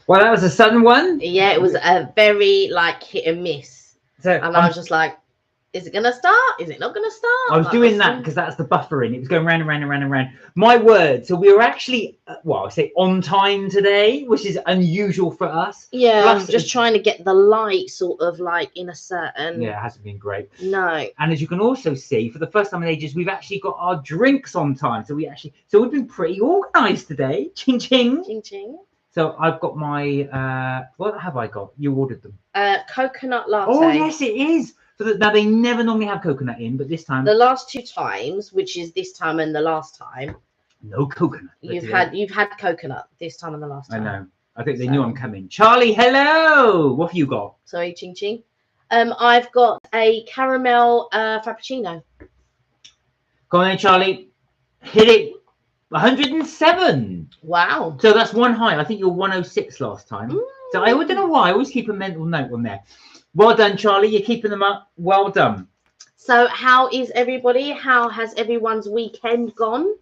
Well, that was a sudden one. Yeah, it was a very like hit and miss. So And I was just like, is it going to start? Is it not going to start? I was like, doing that because that's the buffering. It was going round and round and round and round. My word. So we were actually, well, I say on time today, which is unusual for us. Yeah, Plus, just trying to get the light sort of like in a certain. Yeah, it hasn't been great. No. And as you can also see, for the first time in ages, we've actually got our drinks on time. So we've been pretty organised today. Ching ching. Ching ching. So I've got my what have I got? You ordered them. Coconut latte. Oh yes, it is. So now they never normally have coconut in, but this time the last 2 times, which is this time and the last time, no coconut. You've had coconut this time and the last time. I know. I think they knew I'm coming. Charlie, hello. What have you got? Sorry, ching ching. I've got a caramel frappuccino. Go on then, Charlie. Hit it. 107. Wow. So that's one high. I think you were 106 last time. So I don't know why. I always keep a mental note on there. Well done, Charlie. You're keeping them up. Well done. So how is everybody? How has everyone's weekend gone?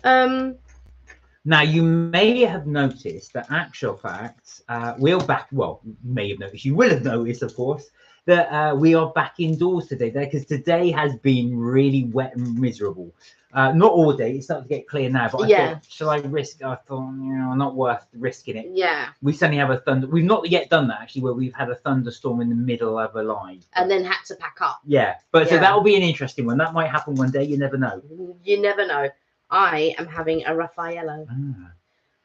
Now, you may have noticed that actual fact, we're back. Well, you may have noticed. You will have noticed, of course, that we are back indoors today because today has been really wet and miserable. Not all day. It's starting to get clear now. But I thought, shall I risk? I thought, not worth risking it. Yeah. We suddenly have a thunder. We've not yet done that actually, where we've had a thunderstorm in the middle of a line and then had to pack up. Yeah, but so that'll be an interesting one. That might happen one day. You never know. You never know. I am having a Raffaello.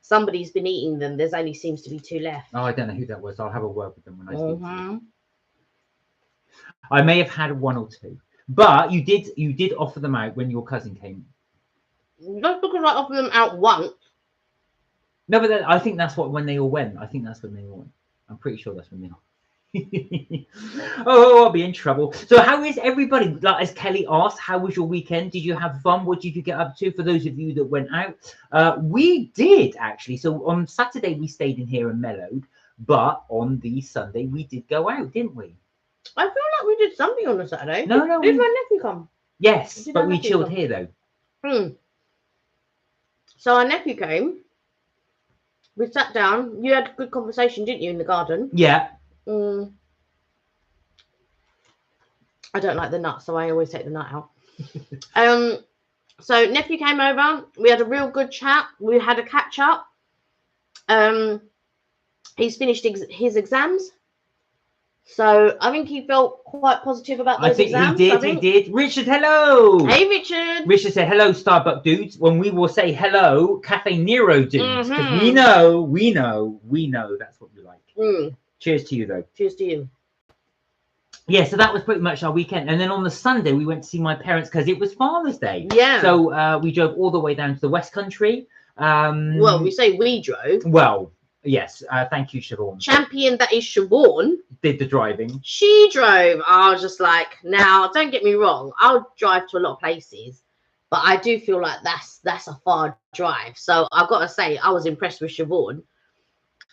Somebody's been eating them. There's only seems to be 2 left. Oh, I don't know who that was. I'll have a word with them when I speak to them. I may have had 1 or 2, but you did offer them out when your cousin came. Just because I offered them out once. No, but I think that's when they all went. I think that's when they all went. I'm pretty sure that's when they all. Oh, I'll be in trouble. So how is everybody? Like, as Kelly asked, how was your weekend? Did you have fun? What did you get up to? For those of you that went out, we did actually. So on Saturday we stayed in here and mellowed, but on the Sunday we did go out, didn't we? I feel like we did something on the Saturday. No, did my nephew come? Yes, but we chilled here though. So our nephew came. We sat down. You had a good conversation, didn't you, in the garden? Yeah. I don't like the nut, so I always take the nut out. So nephew came over. We had a real good chat. We had a catch up. He's finished his exams, so I think he felt quite positive about those exams. He did. Richard, hello. Hey, Richard. Richard said hello, Starbucks dudes. When we will say hello, Cafe Nero dudes, because we know that's what you like. Cheers to you, though. Cheers to you. Yeah, so that was pretty much our weekend. And then on the Sunday, we went to see my parents because it was Father's Day. Yeah. So we drove all the way down to the West Country. Well, we say we drove. Well, yes. Thank you, Siobhan. Champion that is Siobhan. Did the driving. She drove. I was just like, now, don't get me wrong. I'll drive to a lot of places. But I do feel like that's a far drive. So I've got to say, I was impressed with Siobhan.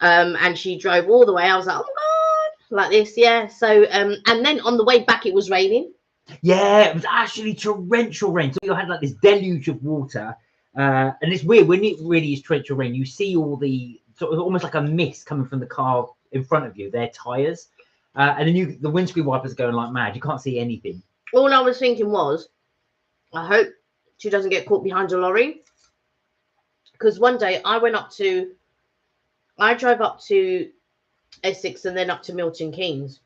And she drove all the way. I was like, oh my God, like this, yeah. So, and then on the way back, it was raining. Yeah, it was actually torrential rain. So you had like this deluge of water. And it's weird when it really is torrential rain. You see all the sort of almost like a mist coming from the car in front of you, their tires. And then the windscreen wipers are going like mad. You can't see anything. All I was thinking was, I hope she doesn't get caught behind a lorry. Because one day I drove up to Essex and then up to Milton Keynes.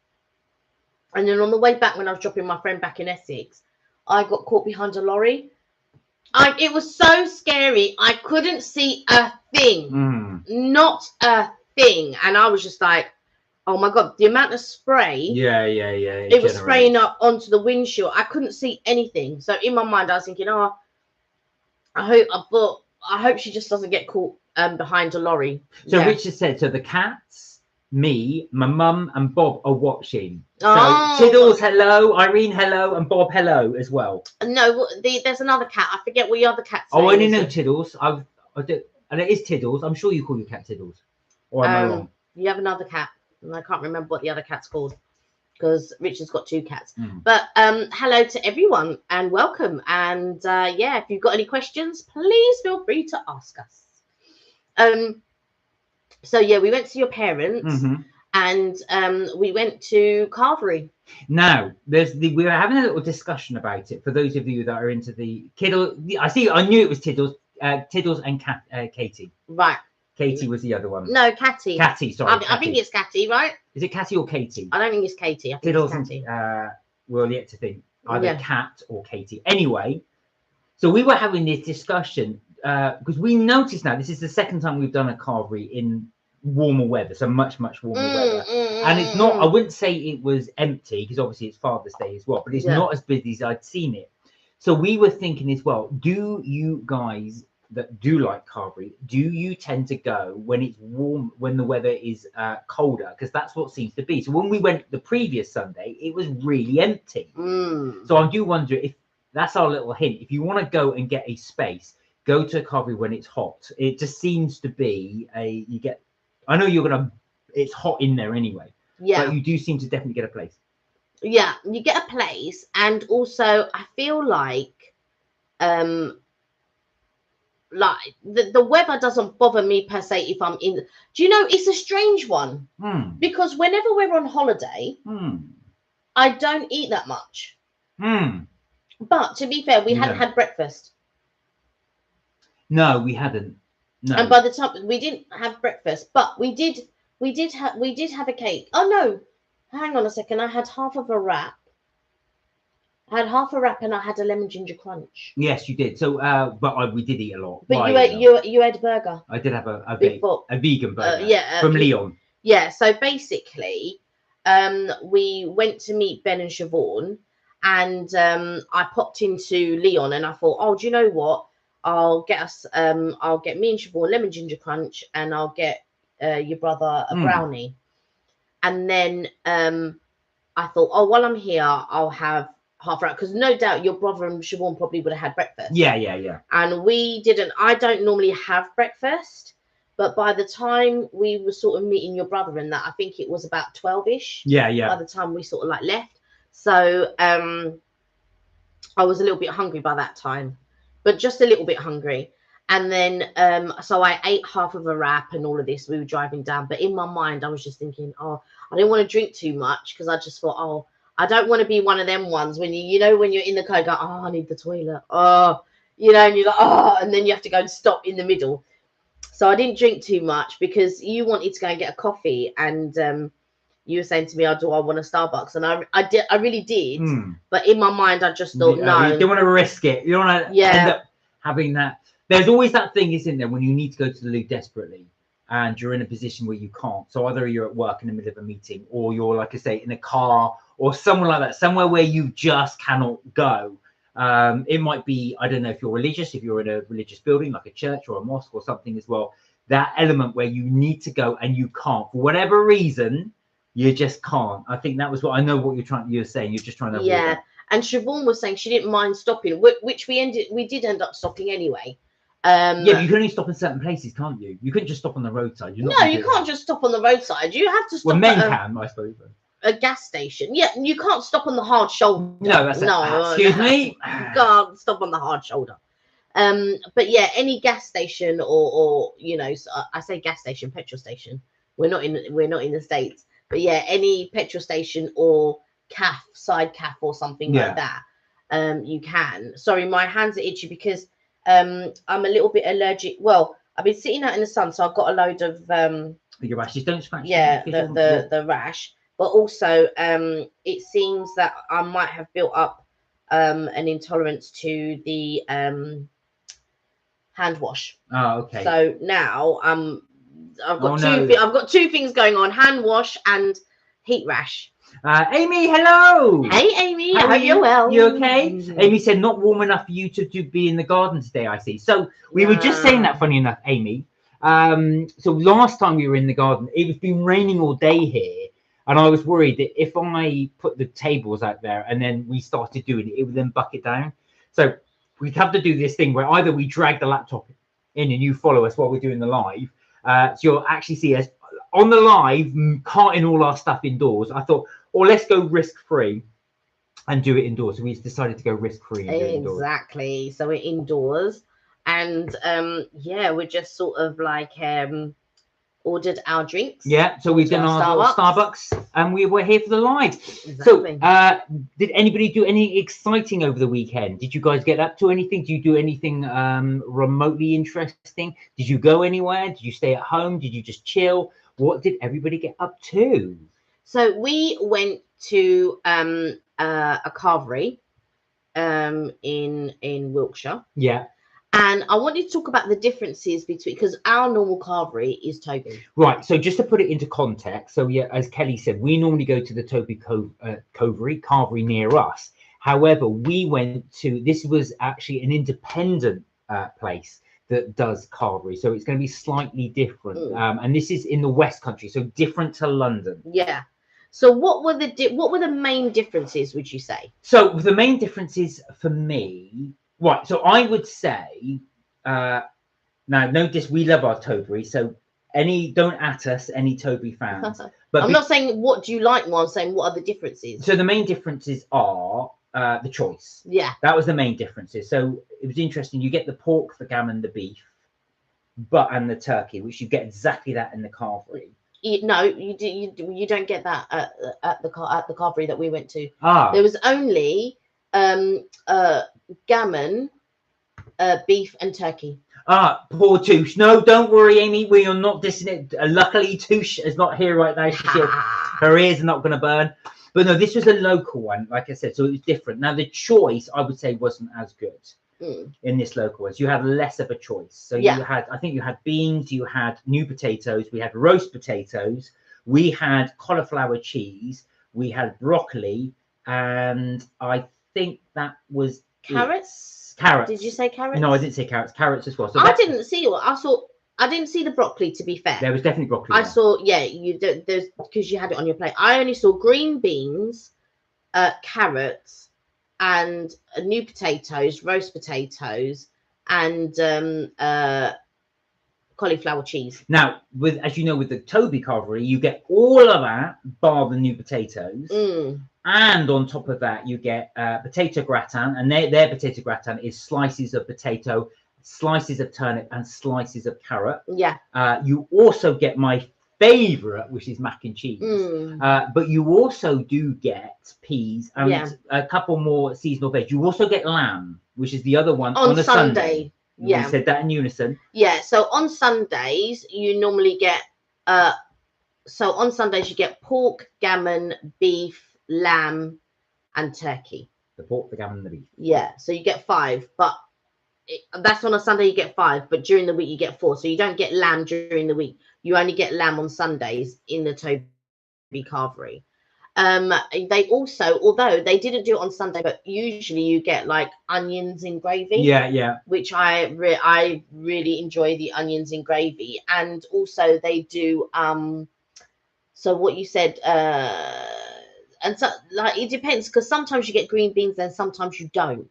And then on the way back, when I was dropping my friend back in Essex, I got caught behind a lorry. It was so scary. I couldn't see a thing. Not a thing. And I was just like, oh my God, the amount of spray. Yeah. It was spraying up onto the windshield. I couldn't see anything. So in my mind, I was thinking, I hope she just doesn't get caught behind a lorry. So Richard said, so the cats, me, my mum and Bob are watching. So Tiddles, hello, Irene, hello, and Bob, hello as well. No, there's another cat. I forget what the other cat's name is. I only know it? Tiddles. And it is Tiddles. I'm sure you call your cat Tiddles. Or am I wrong? You have another cat, and I can't remember what the other cat's called because Richard's got 2 cats. But hello to everyone and welcome. And if you've got any questions, please feel free to ask us. So yeah, we went to your parents, Mhm. and we went to Carvery. Now, we were having a little discussion about it. For those of you that are into the Kiddle, I knew it was Tiddles and Katie. Right. Katie was the other one. No, Catty. Catty, sorry. I think it's Catty, right? Is it Catty or Katie? I don't think it's Katie. I think Tiddles it's Catty. and we're yet to think either Yeah. Cat or Katie. Anyway, so we were having this discussion because we noticed now this is the second time we've done a carvery in warmer weather, so much warmer weather, and it's not. I wouldn't say it was empty because obviously it's Father's Day as well, but it's not as busy as I'd seen it. So we were thinking as well. Do you guys that do like carvery, do you tend to go when it's warm, when the weather is colder? Because that's what seems to be. So when we went the previous Sunday, it was really empty. So I do wonder if that's our little hint. If you want to go and get a space, go to a carvery when it's hot. It just seems to be you get. I know it's hot in there anyway. Yeah. But you do seem to definitely get a place. Yeah, you get a place, and also I feel like the weather doesn't bother me per se if I'm in. Do you know, it's a strange one because whenever we're on holiday, I don't eat that much. But to be fair, we hadn't had breakfast. No, we hadn't. No. And by the time we didn't have breakfast, but we did have a cake. Oh no, hang on a second. I had half of a wrap. I had half a wrap and I had a lemon ginger crunch. Yes, you did. So, but we did eat a lot. But you ate a burger. I did have a vegan burger. From Leon. Yeah. So basically, we went to meet Ben and Siobhan, and I popped into Leon, and I thought, oh, do you know what? I'll get me and Siobhan lemon ginger crunch, and I'll get your brother a brownie. And then I thought, oh, while I'm here, I'll have half wrap, because no doubt your brother and Siobhan probably would have had breakfast. Yeah. And we didn't. I don't normally have breakfast, but by the time we were sort of meeting your brother and that, I think it was about 12ish. Yeah. By the time we sort of like left, so I was a little bit hungry by that time, but just a little bit hungry. And then so I ate half of a wrap and all of this. We were driving down, but in my mind I was just thinking, oh, I didn't want to drink too much because I just thought, oh, I don't want to be one of them ones when you know when you're in the car, you go, oh, I need the toilet, oh, you know, and you're like, oh, and then you have to go and stop in the middle. So I didn't drink too much because you wanted to go and get a coffee, and you were saying to me, oh, do I want a Starbucks? And I really did, but in my mind I just thought, no, you don't want to risk it. You don't want to end up having that. There's always that thing, isn't there, when you need to go to the loo desperately and you're in a position where you can't. So either you're at work in the middle of a meeting, or you're, like I say, in a car or somewhere like that, somewhere where you just cannot go. It might be, I don't know if you're religious, if you're in a religious building like a church or a mosque or something as well, that element where you need to go and you can't, for whatever reason, you just can't. I think that was what I know what you're saying. You're just trying to avoid that. And Siobhan was saying she didn't mind stopping, which we did end up stopping anyway. Yeah, but you can only stop in certain places, can't you? You couldn't just stop on the roadside. No, you can't just stop on the roadside. You have to stop. Well, men can, I suppose. A gas station. Yeah, you can't stop on the hard shoulder. No, excuse me. You can't stop on the hard shoulder. But yeah, any gas station or you know, I say gas station, petrol station. We're not in the States, but yeah, any petrol station or side calf or something like that. You can. Sorry, my hands are itchy because I'm a little bit allergic. Well, I've been sitting out in the sun, so I've got a load of your rashes. Don't scratch. Yeah, the rash. But also, it seems that I might have built up an intolerance to the hand wash. Oh, okay. So now I've got two things going on: hand wash and heat rash. Amy, hello. Hey, Amy. How are you? Well, you okay? Amy said not warm enough for you to be in the garden today. I see. So we were just saying that. Funny enough, Amy. So last time we were in the garden, it was been raining all day here. And I was worried that if I put the tables out there and then we started doing it, it would then bucket down. So we'd have to do this thing where either we drag the laptop in and you follow us while we're doing the live. So you'll actually see us on the live carting all our stuff indoors. I thought, or let's go risk-free and do it indoors. So we decided to go risk-free and do it indoors. Exactly. So we're indoors. And yeah, we're just sort of like ordered our drinks. Yeah, so we've done our little Starbucks, and we were here for the live. Exactly. So, did anybody do any exciting over the weekend? Did you guys get up to anything? Did you do anything remotely interesting? Did you go anywhere? Did you stay at home? Did you just chill? What did everybody get up to? So we went to a carvery in Wiltshire. Yeah. And I wanted to talk about the differences between, because our normal carvery is Toby. Right. So just to put it into context, so yeah, as Kelly said, we normally go to the Toby carvery near us. However, we went to, this was actually an independent place that does carvery, so it's going to be slightly different. And this is in the West Country, so different to London. Yeah. So what were the main differences, would you say? So the main differences for me. Right, so I would say, now notice we love our Toby, so don't at us, any Toby fans. But I'm not saying what do you like more, I'm saying what are the differences. So the main differences are the choice. Yeah. That was the main differences. So it was interesting, you get the pork, the gammon, the beef, and the turkey, which you get exactly that in the carvery. No, you don't get that at the carvery that we went to. There was only gammon, beef and turkey. Poor Touche. No, don't worry, Amy. We are not dissing it. Luckily, Touche is not here right now. Her ears are not going to burn. But no, this was a local one, like I said, so it was different. Now, the choice, I would say, wasn't as good in this local one. So you had less of a choice. So you had, I think you had beans, you had new potatoes, we had roast potatoes, we had cauliflower cheese, we had broccoli, and I think that was carrots. Carrots. Did you say carrots? No, I didn't say carrots. Carrots as well. So I didn't see what I saw. I didn't see the broccoli, to be fair. There was definitely broccoli. I saw, there's because you had it on your plate. I only saw green beans, carrots, and new potatoes, roast potatoes, and cauliflower cheese. Now, as you know, with the Toby carvery, you get all of that, bar the new potatoes. And on top of that, you get potato gratin, and their potato gratin is slices of potato, slices of turnip, and slices of carrot. Yeah. You also get my favorite, which is mac and cheese. But you also do get peas and a couple more seasonal veg. You also get lamb, which is the other one on a Sunday. Yeah. We said that in unison. Yeah. So on Sundays, you normally get you get pork, gammon, beef, lamb, and turkey. The pork, the gammon, and the beef. Yeah. So you get 5, but that's on a Sunday you get 5, but during the week you get 4. So you don't get lamb during the week. You only get lamb on Sundays in the Toby carvery. They also, although they didn't do it on Sunday, but usually you get like onions in gravy. Yeah. Which I really enjoy, the onions in gravy. And also they do so what you said, and so like it depends, because sometimes you get green beans and sometimes you don't.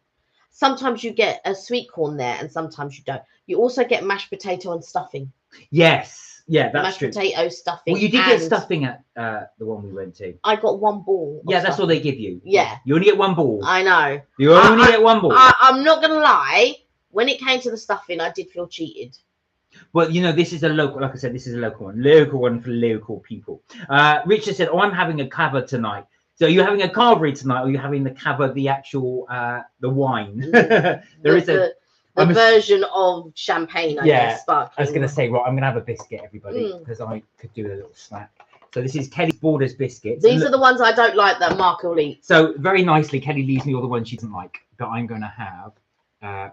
Sometimes you get a sweet corn there and sometimes you don't. You also get mashed potato and stuffing. Yes. Yeah, that's true. Mashed potato stuffing. Well, you did get stuffing at the one we went to. I got 1 ball. Yeah, that's all they give you. Yeah. You only get 1 ball. I know. You only get 1 ball. I'm not going to lie. When it came to the stuffing, I did feel cheated. Well, you know, this is a local, like I said, this is a local one. Local one for local people. Richard said, I'm having a cava tonight. So are you having a carvery tonight, or are you having the cava, the actual, the wine? The version of champagne, I guess. I was going to say, right, I'm going to have a biscuit, everybody, because I could do a little snack. So this is Kelly's Borders biscuits. These are the ones I don't like that Mark will eat. So very nicely, Kelly leaves me all the ones she doesn't like. But I'm going to have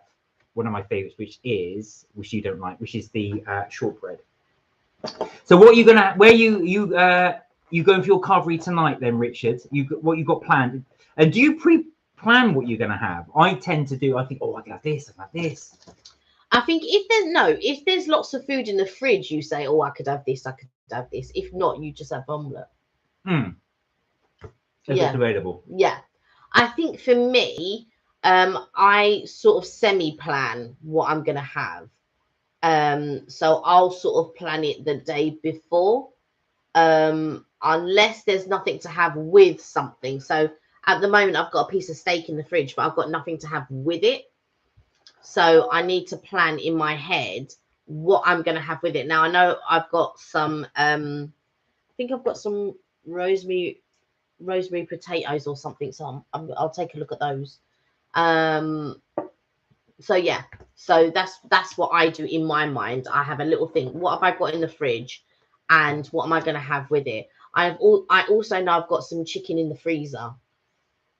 one of my favorites, which you don't like, which is the shortbread. So what are you going to, where you going for your carvery tonight then, Richard? What you got planned? And do you pre-plan what you're going to have? I tend to do, I think, oh, I can have this, I can have this. I think if there's lots of food in the fridge, you say, oh, I could have this, I could have this. If not, you just have omelette. It's available. Yeah. I think for me, I sort of semi-plan what I'm going to have. So I'll sort of plan it the day before. Unless there's nothing to have with something. So at the moment I've got a piece of steak in the fridge, but I've got nothing to have with it. So I need to plan in my head what I'm going to have with it. Now, I know I've got some, I think I've got some rosemary potatoes or something. So I'll take a look at those. So yeah, so that's what I do in my mind. I have a little thing. What have I got in the fridge, and what am I going to have with it? I also know I've got some chicken in the freezer.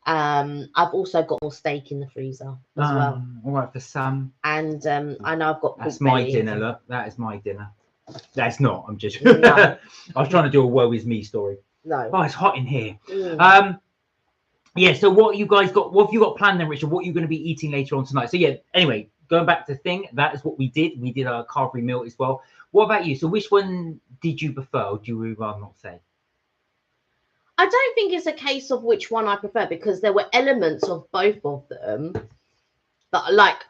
I've also got more steak in the freezer as well. All right, for some. And I know I've got. That's my dinner. Look, that is my dinner. That's not. I'm just. No. I was trying to do a woe is me story. No. Oh, it's hot in here. Yeah. So what you guys got? What have you got planned then, Richard? What are you going to be eating later on tonight? So yeah. Anyway, going back to the thing, that is what we did. We did a carvery meal as well. What about you? So which one did you prefer? Or do you rather not say? I don't think it's a case of which one I prefer, because there were elements of both of them that, like,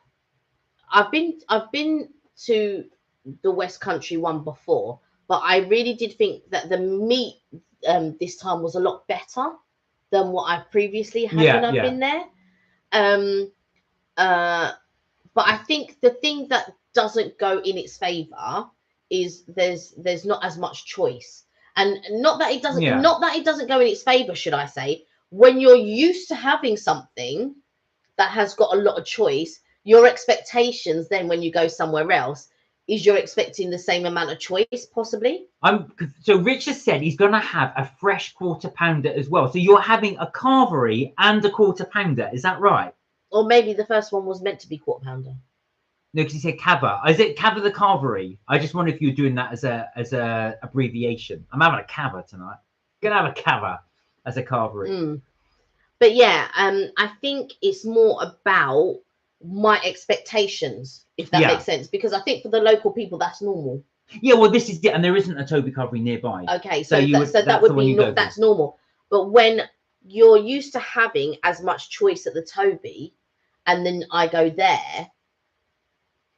I've been to the West Country one before, but I really did think that the meat this time was a lot better than what I've previously had when I've been there. But I think the thing that doesn't go in its favor is there's not as much choice. And not that it doesn't go in its favor, should I say. When you're used to having something that has got a lot of choice, your expectations then when you go somewhere else is you're expecting the same amount of choice, possibly. So Richard said he's going to have a fresh quarter pounder as well. So you're having a carvery and a quarter pounder. Is that right? Or maybe the first one was meant to be quarter pounder. No, because he said cava. Is it cava the carvery? I just wonder if you're doing that as a abbreviation. I'm having a cava tonight. Gonna have a cava as a carvery. But yeah, I think it's more about my expectations, if that makes sense. Because I think for the local people, that's normal. Yeah, well, this is it, and there isn't a Toby carvery nearby. Okay, so that would be that's normal. But when you're used to having as much choice at the Toby, and then I go there.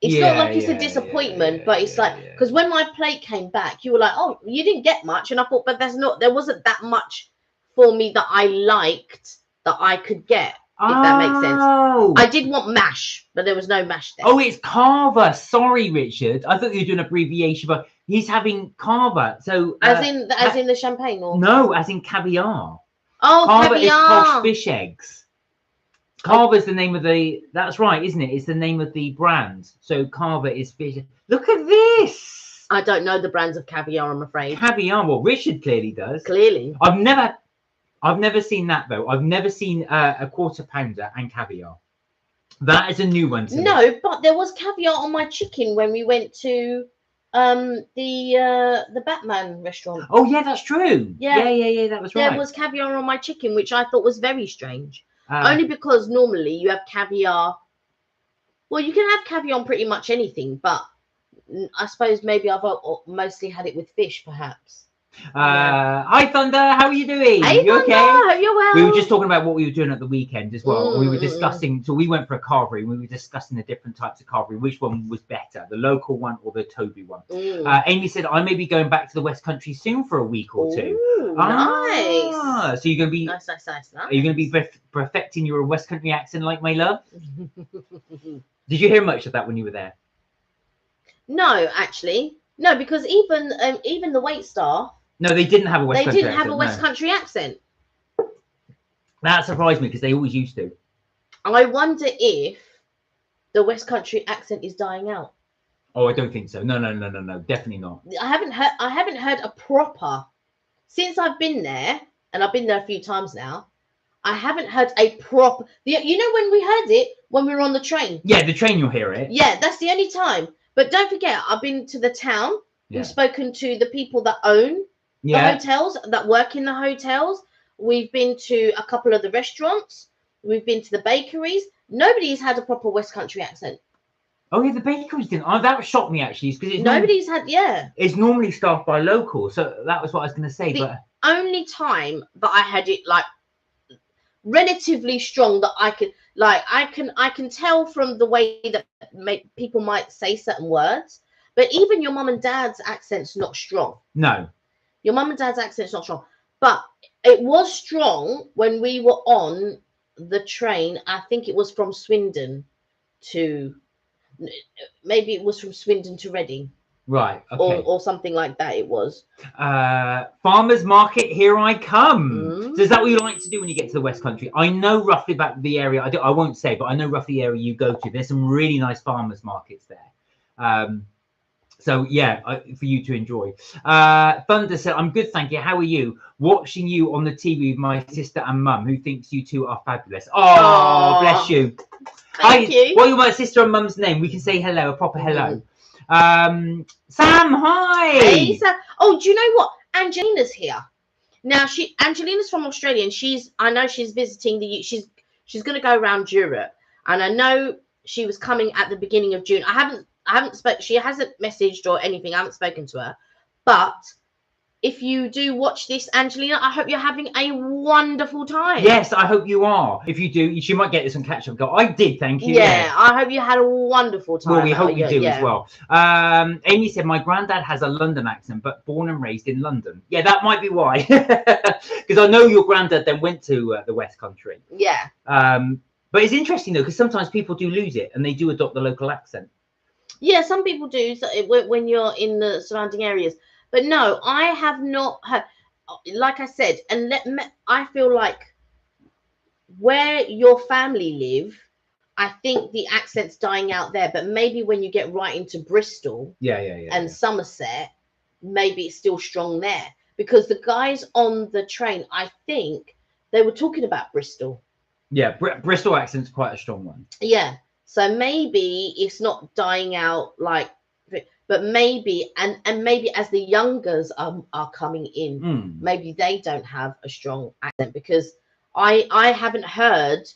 It's not like it's a disappointment, but it's like, because when my plate came back, you were like, oh, you didn't get much. And I thought, but there wasn't that much for me that I liked that I could get, if that makes sense. I did want mash, but there was no mash there. Oh, it's carver. Sorry, Richard. I thought you were doing abbreviation, but he's having carver. So as in the champagne, or no, as in caviar. Oh, carver caviar. Is posh fish eggs. Carver is the name of the. That's right, isn't it? It's the name of the brand. So Carver is fish. Look at this. I don't know the brands of caviar, I'm afraid. Caviar. Well, Richard clearly does. Clearly. I've never seen that though. I've never seen a quarter pounder and caviar. That is a new one to me. No, but there was caviar on my chicken when we went to the Batman restaurant. Oh yeah, that's true. Yeah. That was right. There was caviar on my chicken, which I thought was very strange. Only because normally you have caviar. Well, you can have caviar on pretty much anything, but I suppose maybe I've mostly had it with fish, perhaps. Hi Thunder, how are you doing? Hey, you okay? Thunder, you're well. We were just talking about what we were doing at the weekend as well. We were discussing, so we went for a carvery and we were discussing the different types of carvery, which one was better, the local one or the Toby one. Amy said, I may be going back to the West Country soon for a week or two. Nice. So you're going to be nice. Are you going to be perfecting your West Country accent like my love? Did you hear much of that when you were there? No, actually. No, because even the wait staff. No, they didn't have a West Country accent. They didn't have a West Country accent. That surprised me because they always used to. I wonder if the West Country accent is dying out. Oh, I don't think so. No, definitely not. I haven't heard a proper, since I've been there, and I've been there a few times now. I haven't heard a proper. You know when we heard it when we were on the train. Yeah, the train you'll hear it. Yeah, that's the only time. But don't forget, I've been to the town. We've spoken to the people that own the hotels, that work in the hotels. We've been to a couple of the restaurants. We've been to the bakeries. Nobody's had a proper West Country accent. Oh yeah, the bakeries didn't. Oh, that shocked me actually, because nobody's had. Yeah, it's normally staffed by locals. So that was what I was going to say. The only time that I had it like relatively strong that I could I can tell from the way that people might say certain words. But even your mum and dad's accent's not strong. No. Your mum and dad's accent's not strong. But it was strong when we were on the train. I think it was from Swindon to... maybe it was from Swindon to Reading. Right. Okay. Or something like that. It was. Farmers market, here I come. So is that what you like to do when you get to the West Country? I know roughly about the area. I won't say, but I know roughly the area you go to. There's some really nice farmers markets there. So yeah, for you to enjoy. Thunder said, "I'm good, thank you. How are you? Watching you on the TV with my sister and mum, who thinks you two are fabulous." Oh, bless you. Thank you. What are my sister and mum's name? We can say hello, a proper hello. Sam, hi. Hey, Sam. Oh, do you know what? Angelina's here now. Angelina's from Australia, and I know she's visiting she's going to go around Europe, and I know she was coming at the beginning of June. She hasn't messaged or anything. I haven't spoken to her, but if you do watch this, Angelina, I hope you're having a wonderful time. Yes, I hope you are. If you do, she might get this on catch up. Go, I did, thank you. Yeah, I hope you had a wonderful time. Well, we hope you do as well. Amy said, my granddad has a London accent, but born and raised in London. Yeah, that might be why. Because I know your granddad then went to the West Country. Yeah. But it's interesting, though, because sometimes people do lose it and they do adopt the local accent. Yeah, some people do when you're in the surrounding areas. But no, I have not heard, like I said, and I feel like where your family live, I think the accent's dying out there. But maybe when you get right into Bristol and Somerset, maybe it's still strong there. Because the guys on the train, I think they were talking about Bristol. Yeah, Bristol accent's quite a strong one. Yeah. So maybe it's not dying out but maybe and maybe as the youngers are coming in, maybe they don't have a strong accent, because I haven't heard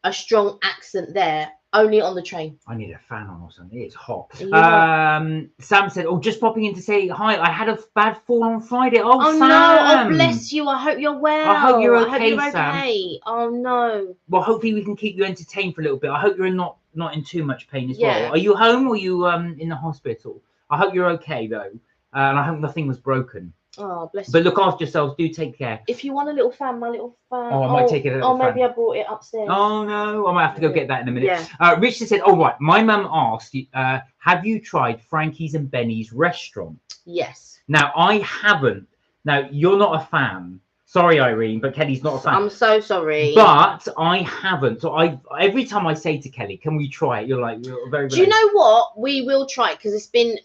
a strong accent there, only on the train. I need a fan on or something. It's hot. Yeah. Sam said, "Oh, just popping in to say hi. I had a bad fall on Friday." Oh, Sam. No! Oh, bless you. I hope you're well. I hope you're okay, Sam. Oh no. Well, hopefully we can keep you entertained for a little bit. I hope you're not in too much pain as well. Are you home or are you in the hospital? I hope you're okay though, and I hope nothing was broken. Oh, bless you. But look after yourselves. Do take care. If you want a little fan, my little fan. Oh, I might take it. Maybe I brought it upstairs. Oh no, I might have to go get that in a minute. Yeah. Richard said, "Oh right, my mum asked, have you tried Frankie's and Benny's restaurant?" Yes. Now I haven't. Now you're not a fan. Sorry, Irene, but Kelly's not a fan. I'm so sorry. But I haven't. So every time I say to Kelly, "Can we try it?" You're like, "You're very." Do you know what? We will try it, because it's been.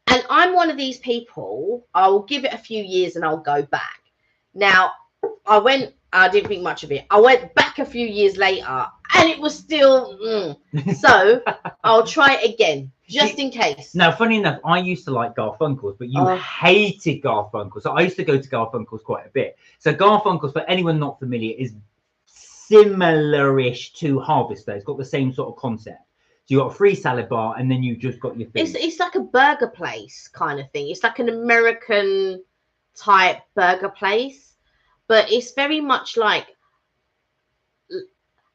And I'm one of these people, I'll give it a few years and I'll go back. Now, I didn't think much of it. I went back a few years later and it was still, So I'll try it again, just in case. Now, funny enough, I used to like Garfunkel's, but you hated Garfunkel's. So I used to go to Garfunkel's quite a bit. So Garfunkel's, for anyone not familiar, is similar-ish to Harvester. It's got the same sort of concept. So you got a free salad bar, and then you just got your food. It's like a burger place kind of thing. It's like an American type burger place, but it's very much like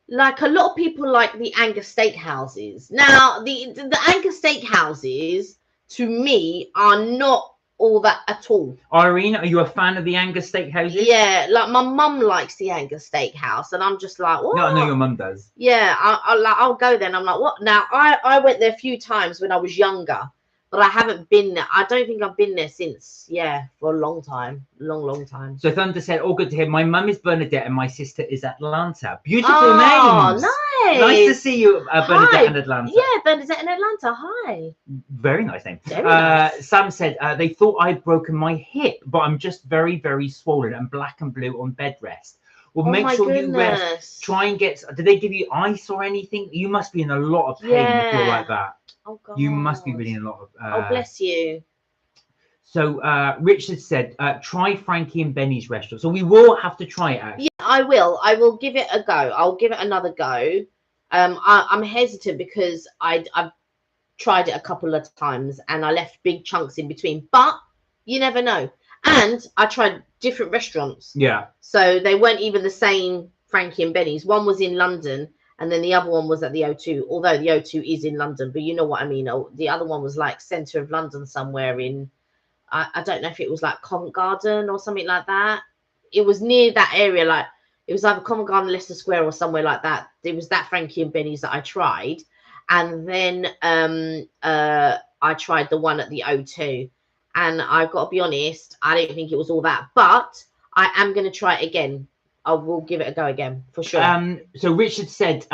a lot of people like the Angus steakhouses. Now, the Angus steakhouses to me are not all that at all. Irene, are you a fan of the Angus steakhouses? Yeah, like my mum likes the Angus steakhouse, and I'm just like, what? No, I know your mum does. Yeah, I'll go there, and I'm like, what? Now, I went there a few times when I was younger, but I haven't been there. I don't think I've been there since, for a long time. Long time. So Thunder said, "All good to hear. My mum is Bernadette and my sister is Atlanta." Beautiful names. Nice. Nice to see you, Bernadette in Atlanta. Yeah, Bernadette in Atlanta. Hi. Very nice name. Very nice. Sam said, they thought I'd broken my hip, but I'm just very, very swollen and black and blue on bed rest. Well, make sure you rest. Try and get. Did they give you ice or anything? You must be in a lot of pain if you're like that. Oh God. You must be really in a lot of. Oh, bless you. So Richard said, try Frankie and Benny's restaurant. So we will have to try it out. Yeah, I will. I will give it a go. I'll give it another go. I'm hesitant because I've tried it a couple of times and I left big chunks in between. But you never know. And I tried different restaurants. Yeah. So they weren't even the same Frankie and Benny's. One was in London and then the other one was at the O2. Although the O2 is in London, but you know what I mean. The other one was like centre of London somewhere in... I don't know if it was like Covent Garden or something like that. It was near that area, like it was either Covent Garden, Leicester Square or somewhere like that. It was that Frankie and Benny's that I tried. and then I tried the one at the O2, and I've got to be honest, I don't think it was all that, but I am going to try it again. I will give it a go again for sure. So Richard said,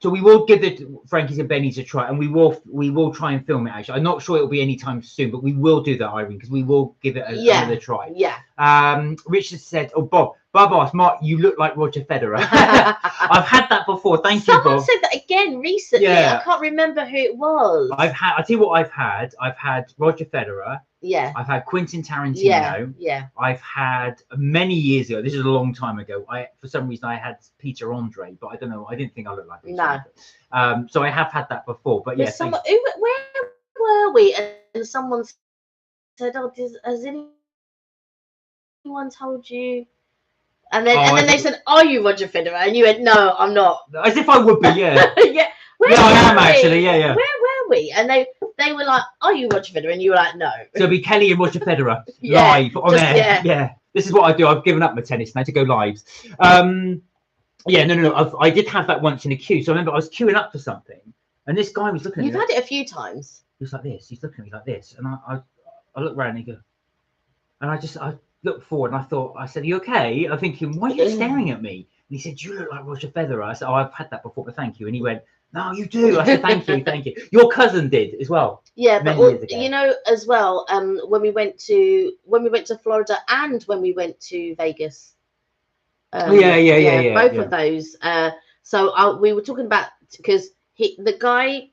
so we will give the Frankie's and Benny's a try, and we will try and film it. Actually, I'm not sure it'll be anytime soon, but we will do that, Irene, because we will give it another try. Yeah. Richard said, "Oh, Bob asked, Mark, you look like Roger Federer." I've had that before. Thank you, Bob. Someone said that again recently. Yeah. I can't remember who it was. I'll tell you what I've had. I've had Roger Federer. Yeah. I've had Quentin Tarantino. Yeah. I've had many years ago. This is a long time ago. For some reason I had Peter Andre, but I don't know. I didn't think I looked like Peter. No. So I have had that before. But yeah. Where were we? And someone said, "Oh, has anyone told you?" And then they said, "Are you Roger Federer?" And you went, "No, I'm not." As if I would be. Yeah. Yeah. I am actually. Yeah. Where were we? And they were like, "Are you Roger Federer?" And you were like, "No." So it'll be Kelly and Roger Federer live on air. Yeah. This is what I do. I've given up my tennis now to go lives. No. I did have that once in a queue. So I remember I was queuing up for something, and this guy was looking at me. You've had it a few times. He was like this. He's looking at me like this, and I looked around and he goes, and I looked forward and I said, "Are you okay?" I'm thinking, why are you staring at me? And he said, "You look like Roger Federer." I said, "Oh, I've had that before, but thank you." And he went, "No, you do." I said, "Thank you, thank you." Your cousin did as well. Yeah, but you know, as well, when we went to Florida and when we went to Vegas. Both of those. So we were talking about, because the guy.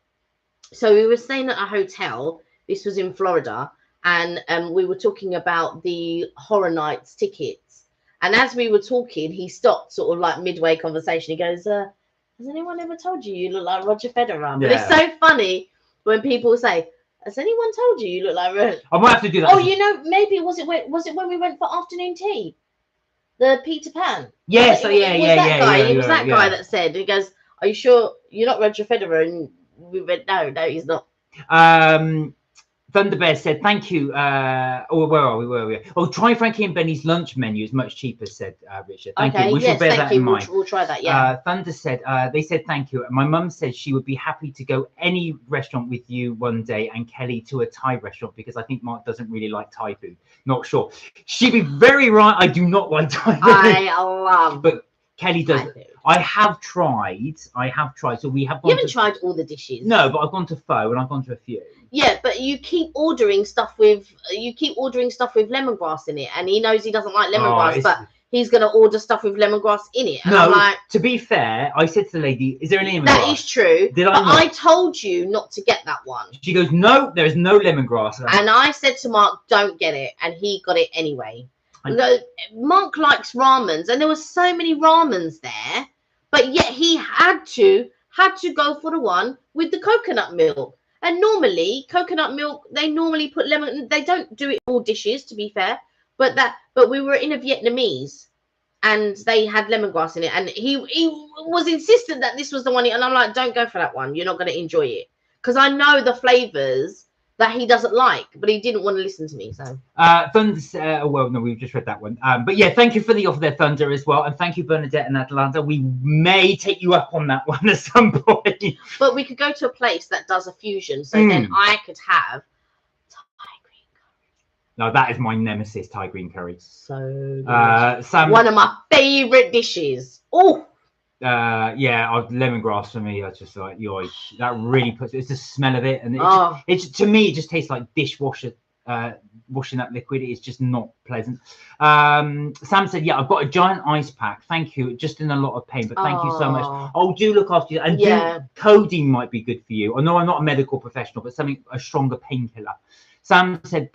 So we were staying at a hotel. This was in Florida, and we were talking about the Horror Nights tickets. And as we were talking, he stopped, sort of like midway conversation. He goes, "Has anyone ever told you look like Roger Federer?" But it's so funny when people say, "Has anyone told you look like Roger?" I might have to do that. Oh, you know, maybe was it when we went for afternoon tea, the Peter Pan? Yes, It was that guy that said, he goes, "Are you sure you're not Roger Federer?" And we went, no, he's not. Thunderbear said, "Thank you." Where are we? Oh, try Frankie and Benny's lunch menu. It's much cheaper, said Richard. Thank you. We should bear that in mind. We'll try that, yeah. Thunder said, they said thank you. My mum said she would be happy to go any restaurant with you one day, and Kelly to a Thai restaurant, because I think Mark doesn't really like Thai food. Not sure. She'd be very right. I do not like Thai food. I love. But Kelly does. I have tried. So we have. You haven't tried all the dishes. No, but I've gone to pho and I've gone to a few. Yeah, but you keep ordering stuff with lemongrass in it, and he knows he doesn't like lemongrass, but he's gonna order stuff with lemongrass in it. And no, I'm like, to be fair, I said to the lady, "Is there any lemongrass?" That is true. I told you not to get that one. She goes, "No, there is no lemongrass." And I said to Mark, "Don't get it," and he got it anyway. Mark likes ramens, and there were so many ramens there, but yet he had to go for the one with the coconut milk. And normally coconut milk, they normally put lemon. They don't do it all dishes, to be fair. But we were in a Vietnamese, and they had lemongrass in it, and he was insistent that this was the one. And I'm like, "Don't go for that one. You're not going to enjoy it," because I know the flavors that he doesn't like, but he didn't want to listen to me. So Thunder, well, no, we've just read that one. But yeah, thank you for the offer there, Thunder, as well, and thank you, Bernadette and Atlanta. We may take you up on that one at some point. But we could go to a place that does a fusion, so then I could have Thai green curry. No, that is my nemesis, Thai green curry. So Sam, one of my favorite dishes. Oh. Lemongrass for me. I just like, that really puts it's the smell of it, and it's to me it just tastes like dishwasher washing up liquid. It's just not pleasant. Sam said, "Yeah, I've got a giant ice pack. Thank you. Just in a lot of pain, but thank you so much. Oh, do look after you, and codeine might be good for you. I know I'm not a medical professional, but a stronger painkiller." Sam said,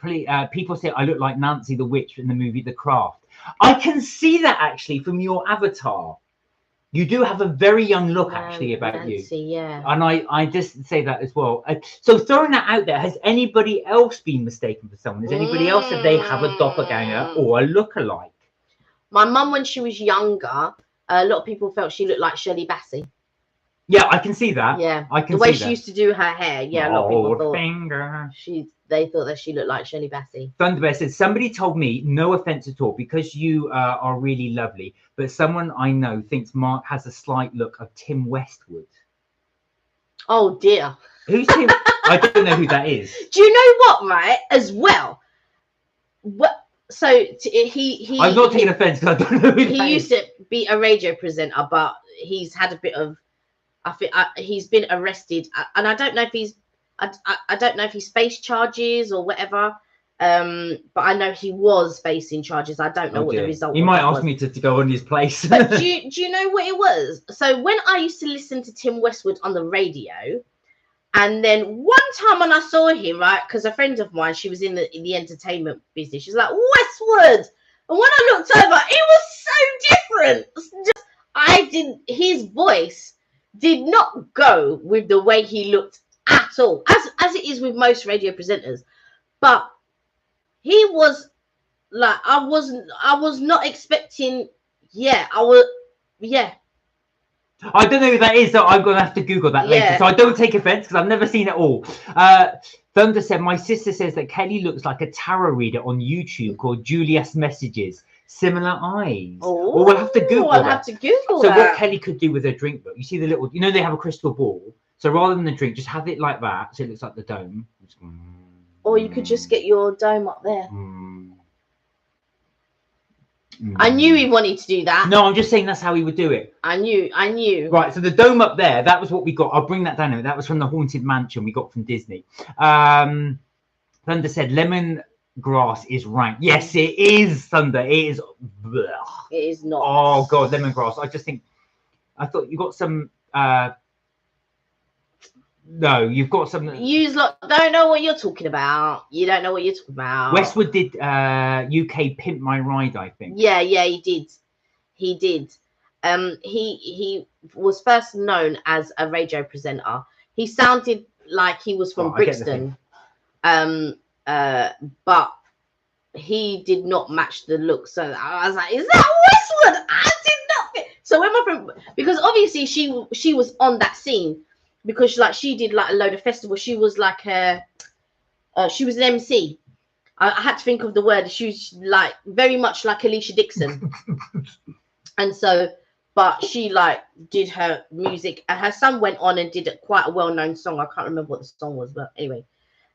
"People say I look like Nancy the witch in the movie The Craft." I can see that actually from your avatar. You do have a very young look, actually, about Nancy, you. Yeah. And I just say that as well. So throwing that out there, has anybody else been mistaken for someone? Has anybody else said they have a doppelganger or a look-alike? My mum, when she was younger, a lot of people felt she looked like Shirley Bassey. Yeah, I can see that. Yeah, I can the way see she that. used to do her hair. Yeah, a lot of people thought finger. They thought that she looked like Shirley Bassey. Thunderbear says, "Somebody told me, no offense at all, because you are really lovely, but someone I know thinks Mark has a slight look of Tim Westwood." Oh dear. Who's Tim? I don't know who that is. Do you know what? Right, as well. What? So he. I'm not taking offence because I don't know who that He used is. to be a radio presenter, but he's had a bit of. I think he's been arrested, and I don't know if he's. I don't know if he's faced charges or whatever. But I know he was facing charges. I don't know what the result. He might ask me to go on his place. But do you know what it was? So when I used to listen to Tim Westwood on the radio, and then one time when I saw him, right, because a friend of mine, she was in the entertainment business, she's like, Westwood. And when I looked over, it was so different. His voice did not go with the way he looked at all, as it is with most radio presenters. But he was like, I was not expecting. I don't know who that is, so I'm going to have to Google that later. So I don't take offence because I've never seen it all. Thunder said, my sister says that Kelly looks like a tarot reader on YouTube called Julia's Messages. Similar eyes. Oh, well, we'll have to Google I'll that. have to Google So that. what Kelly could do with her drink book, you see the little, you know, they have a crystal ball. So rather than the drink, just have it like that. So it looks like the dome. Or you could just get your dome up there. I knew he wanted to do that. No, I'm just saying that's how he would do it. I knew. Right, so the dome up there, that was what we got. I'll bring that down. That was from the Haunted Mansion we got from Disney. Thunder said lemongrass is rank. Yes, it is, Thunder. It is. Blech. It is not. Oh, God, lemongrass. I thought you got some... No, you've got some. You don't know what you're talking about. You don't know what you're talking about. Westwood did UK Pimp My Ride, I think. Yeah, he did. He did. He was first known as a radio presenter. He sounded like he was from Brixton. But he did not match the look. So I was like, is that Westwood? I did not fit. So when my friend, because obviously she was on that scene. Because she did like a load of festivals. She was like she was an MC. I had to think of the word. She was like very much like Alicia Dixon. And so, but she like did her music. And her son went on and did quite a well-known song. I can't remember what the song was, but anyway.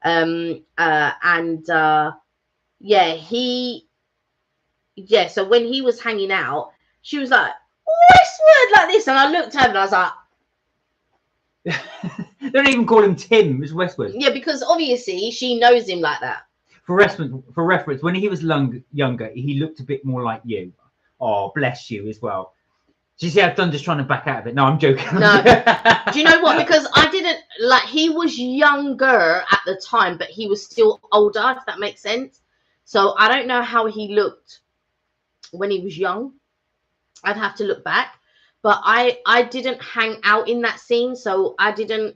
So when he was hanging out, she was like, Westwood, like this. And I looked over and I was like, they don't even call him Tim. It's Westwood. Yeah, because obviously she knows him like that. For reference, when he was younger, he looked a bit more like you. Oh, bless you as well. Do you see how Thunder's trying to back out of it? No, I'm joking. No. Do you know what? Because I didn't like. He was younger at the time, but he was still older. If that makes sense. So I don't know how he looked when he was young. I'd have to look back. But I didn't hang out in that scene, so I didn't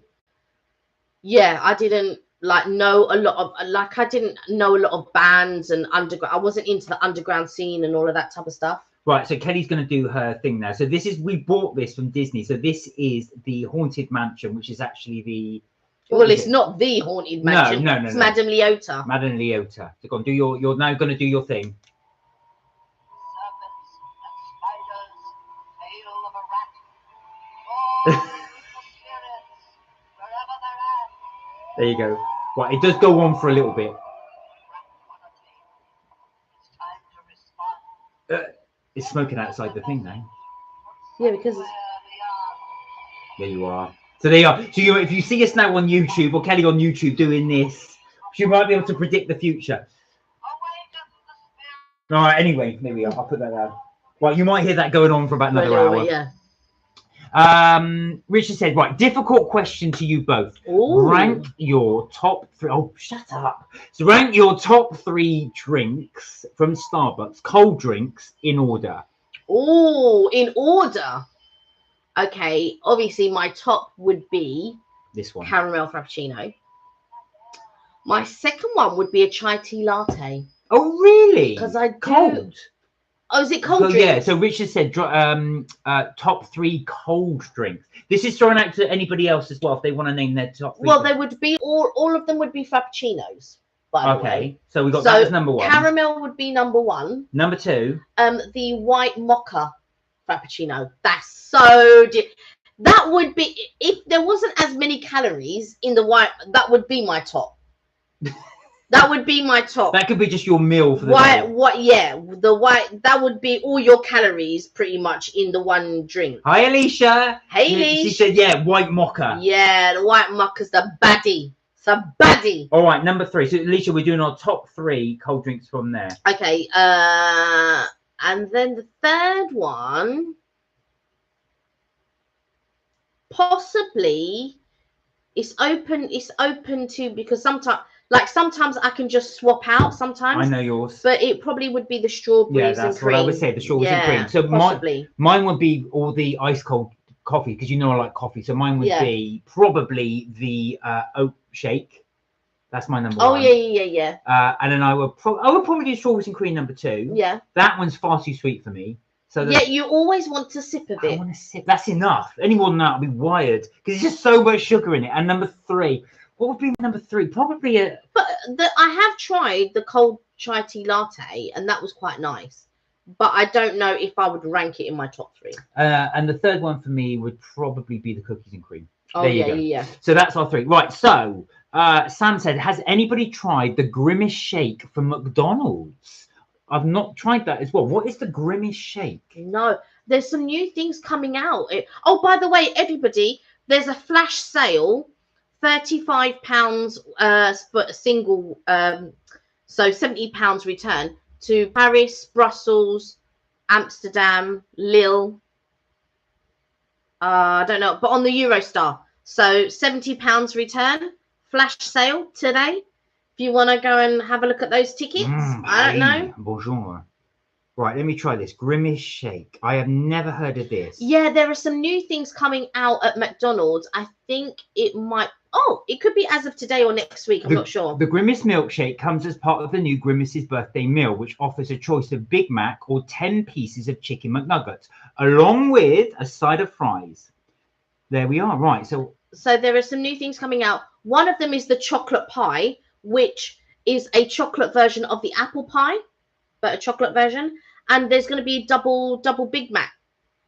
like know a lot of I didn't know a lot of bands and underground. I wasn't into the underground scene and all of that type of stuff. Right, so Kelly's going to do her thing now. So we bought this from Disney. So this is the Haunted Mansion, which is actually the. It's not the Haunted Mansion. No. It's Madame Leota. Madame Leota. So go on, you're now going to do your thing. There you go. Right, it does go on for a little bit. It's smoking outside the thing now. Yeah, because there you are. So there you are. So if you see us now on YouTube or Kelly on YouTube doing this, you might be able to predict the future. All right. Anyway, there we are. I'll put that down. Well, you might hear that going on for about another hour. Yeah. Richard said, right, difficult question to you both. Ooh. Rank your top three. Oh, shut up. So rank your top 3 drinks from Starbucks, cold drinks, in order. Oh, in order. Okay, obviously my top would be this one, caramel frappuccino. My second one would be a chai tea latte. Oh, really? Because I do. Cold. Oh, is it cold drinks? Yeah, so Richard said top 3 cold drinks. This is thrown out to anybody else as well if they want to name their top 3. Well, they would be all of them would be frappuccinos. By the way. So we got that as number 1. Caramel would be number 1. Number 2. The white mocha frappuccino. That's so That would be, if there wasn't as many calories in the white, that would be my top. That would be my top. That could be just your meal for the White, day. what? Yeah, the white. That would be all your calories pretty much in the one drink. Hi, Alicia. Hey, She Leash. said, yeah, white mocha. Yeah, the white mocha's the baddie. It's a baddie. All right, number 3. So, Alicia, we're doing our top 3 cold drinks from there. Okay. And then the third one, possibly, it's open. It's open to, because sometimes I can just swap out sometimes. I know yours. But it probably would be the strawberries and cream. What I would say, the strawberries and cream. So mine would be all the ice cold coffee, because you know I like coffee. So mine would be probably the oat shake. That's my number 1. Oh yeah. And then I would probably do strawberries and cream number 2. Yeah. That one's far too sweet for me. So yeah, you always want to sip of it. I want to sip. That's enough. Any more than that, I'll be wired, because there's just so much sugar in it. And number 3. What would be number 3? Probably a. But I have tried the cold chai tea latte, and that was quite nice. But I don't know if I would rank it in my top 3. And the third one for me would probably be the cookies and cream. Oh, there you go. Yeah. So that's our 3. Right. So Sam said, has anybody tried the Grimace shake from McDonald's? I've not tried that as well. What is the Grimace shake? No. There's some new things coming out. Oh, by the way, everybody, there's a flash sale. £35 for a single, so £70 return to Paris, Brussels, Amsterdam, Lille. I don't know, but on the Eurostar. So £70 return, flash sale today. If you want to go and have a look at those tickets, I don't know. Bonjour. Right, let me try this. Grimace shake. I have never heard of this. Yeah, there are some new things coming out at McDonald's. I think it might. Oh, it could be as of today or next week. I'm not sure. The Grimace milkshake comes as part of the new Grimace's birthday meal, which offers a choice of Big Mac or 10 pieces of chicken McNuggets, along with a side of fries. There we are. Right. So there are some new things coming out. One of them is the chocolate pie, which is a chocolate version of the apple pie, but a chocolate version. And there's going to be double Big Mac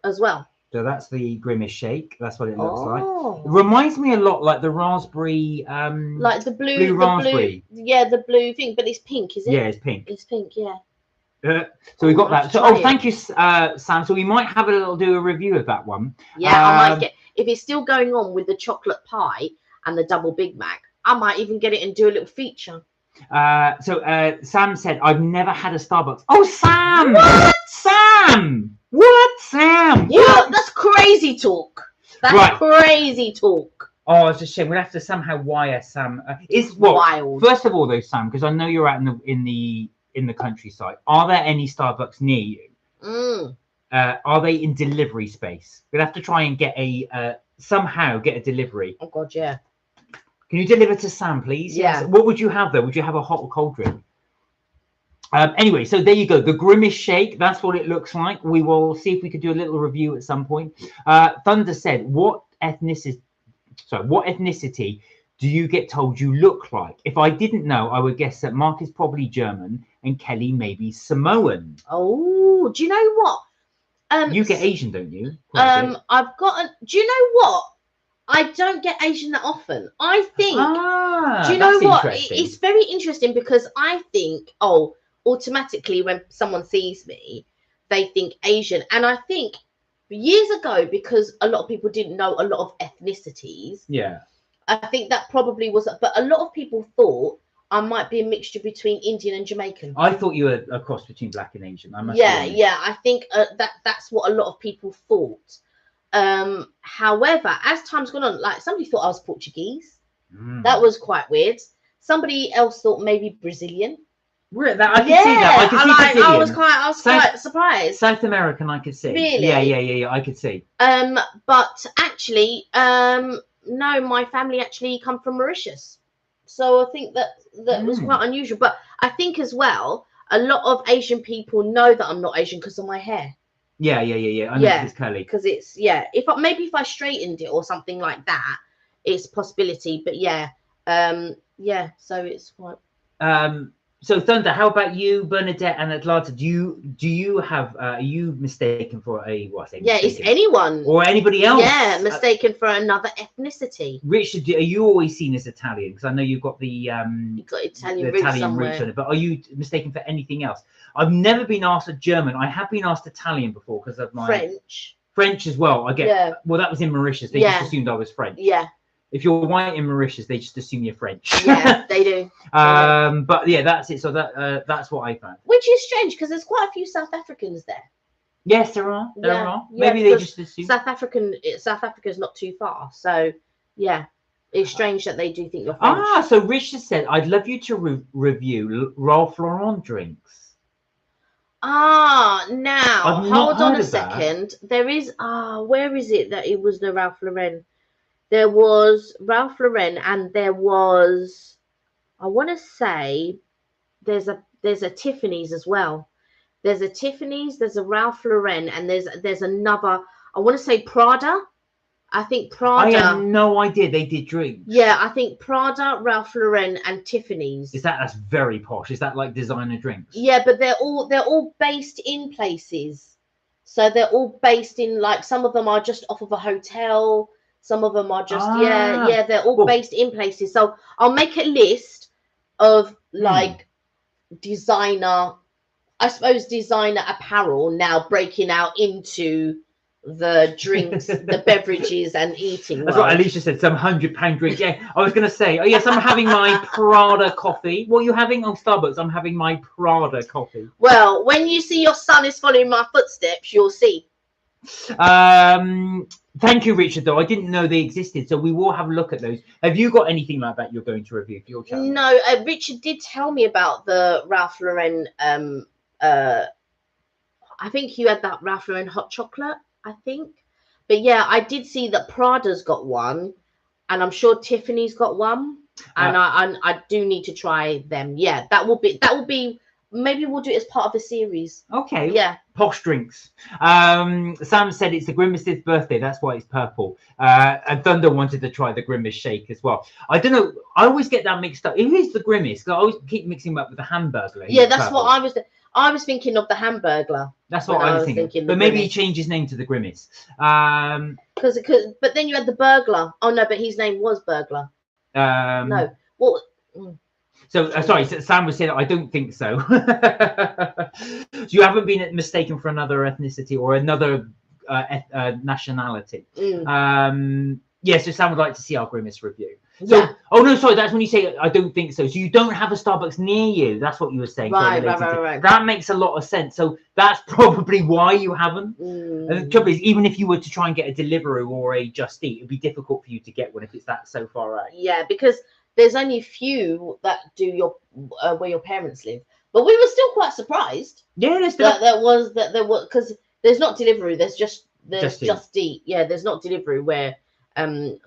as well. So that's the Grimace shake. That's what it looks like. It reminds me a lot like the raspberry. Like the blue raspberry. Yeah, the blue thing, but it's pink, is it? Yeah, it's pink. It's pink, yeah. So we got that. So thank you, Sam. So we might have do a review of that one. Yeah, I might get, if it's still going on with the chocolate pie and the double Big Mac, I might even get it and do a little feature. So Sam said, I've never had a Starbucks. Oh, Sam! What? Sam! What, Sam? Yeah, that's crazy talk. That's crazy talk. Oh, it's a shame. We'll have to somehow wire Sam. It's wild. First of all, though, Sam, because I know you're out in the countryside. Are there any Starbucks near you? Are they in delivery space? We'll have to try and get somehow get a delivery. Oh God, yeah. Can you deliver to Sam, please? Yeah. Yes. What would you have, though? Would you have a hot or cold drink? Anyway, so there you go. The Grimace shake. That's what it looks like. We will see if we could do a little review at some point. Thunder said, what ethnicity do you get told you look like? If I didn't know, I would guess that Mark is probably German and Kelly maybe Samoan. Oh, do you know what? You get Asian, don't you? I've got do you know what? I don't get Asian that often. I think. Do you know what? It's very interesting because I think, automatically when someone sees me, they think Asian. And I think years ago, because a lot of people didn't know a lot of ethnicities. Yeah. I think that probably was, but a lot of people thought I might be a mixture between Indian and Jamaican. I thought you were a cross between black and Asian. Yeah. I think that's what a lot of people thought. However, as time's gone on, like somebody thought I was Portuguese. That was quite weird. Somebody else thought maybe Brazilian. Really? I could see that. I could see Brazilian. I was quite surprised. South American, I could see. Really? Yeah. I could see. But actually, no, my family actually come from Mauritius, so I think that was quite unusual. But I think as well, a lot of Asian people know that I'm not Asian because of my hair. Yeah. I know it's curly. Because it's if I straightened it or something like that, it's a possibility. But so it's quite. So Thunder, how about you, Bernadette and Atlanta? Do you have are you mistaken for a what? Yeah, it's anyone or anybody else? Yeah, mistaken for another ethnicity. Richard, are you always seen as Italian? Because I know you've got the You've got Italian roots on it. But are you mistaken for anything else? I've never been asked a German. I have been asked Italian before because of my French as well. I get. Yeah. Well, that was in Mauritius. They just assumed I was French. Yeah. If you're white in Mauritius, they just assume you're French. Yeah, they do. But yeah, that's it. So that's what I found. Which is strange because there's quite a few South Africans there. Yes, there are. There are. Yeah, maybe they just assume. South Africa's not too far. So yeah, it's strange that they do think you're French. Ah, so Richard said, "I'd love you to review Ralph Lauren drinks." Ah, now I've hold on a that. second. There is where is it that it was the Ralph Lauren? There was Ralph Lauren, and there was, I want to say, there's a Tiffany's as well. There's a Tiffany's, there's a Ralph Lauren, and there's another. I want to say Prada. I think Prada. I had no idea they did drinks. Yeah, I think Prada, Ralph Lauren, and Tiffany's. That's very posh? Is that like designer drinks? Yeah, but they're all based in places. So they're all based in, like, some of them are just off of a hotel. Some of them are just they're all based in places. So I'll make a list of like designer, I suppose designer apparel now breaking out into the drinks, the beverages and eating. That's what Alicia said, some £100 drink. Yeah, I was going to say, oh yes, I'm having my Prada coffee. What are you having? Oh, Starbucks. I'm having my Prada coffee. Well, when you see your son is following my footsteps, you'll see. Thank you, Richard, though. I didn't know they existed, so we will have a look at those. Have you got anything like that you're going to review for your channel? No, Richard did tell me about the Ralph Lauren. I think you had that Ralph Lauren hot chocolate, I think. But yeah, I did see that Prada's got one, and I'm sure Tiffany's got one, and I do need to try them. Yeah, that will be. Maybe we'll do it as part of a series. Okay. Yeah. Posh drinks. Sam said it's the Grimace's birthday. That's why it's purple. And Thunder wanted to try the Grimace shake as well. I don't know. I always get that mixed up. Who is the Grimace? I always keep mixing him up with the Hamburglar. Yeah, that's purple. What I was thinking of the Hamburglar. That's what I was thinking. But maybe he changed his name to the Grimace. But then you had the Burglar. Oh no, but his name was Burglar. No. Well. So sorry, Sam was saying I don't think so. So you haven't been mistaken for another ethnicity or another nationality. Yeah, so Sam would like to see our Grimace review. So, yeah. Oh no, sorry, that's when you say I don't think so. So you don't have a Starbucks near you. That's what you were saying. Right. That makes a lot of sense. So that's probably why you haven't. And the trouble is, even if you were to try and get a Deliveroo or a Just Eat, it'd be difficult for you to get one if it's that so far out. Yeah, because there's only a few that do your where your parents live. But we were still quite surprised. Yeah, there's still there was because there's not Deliveroo. There's Just Eat. Yeah, there's not Deliveroo where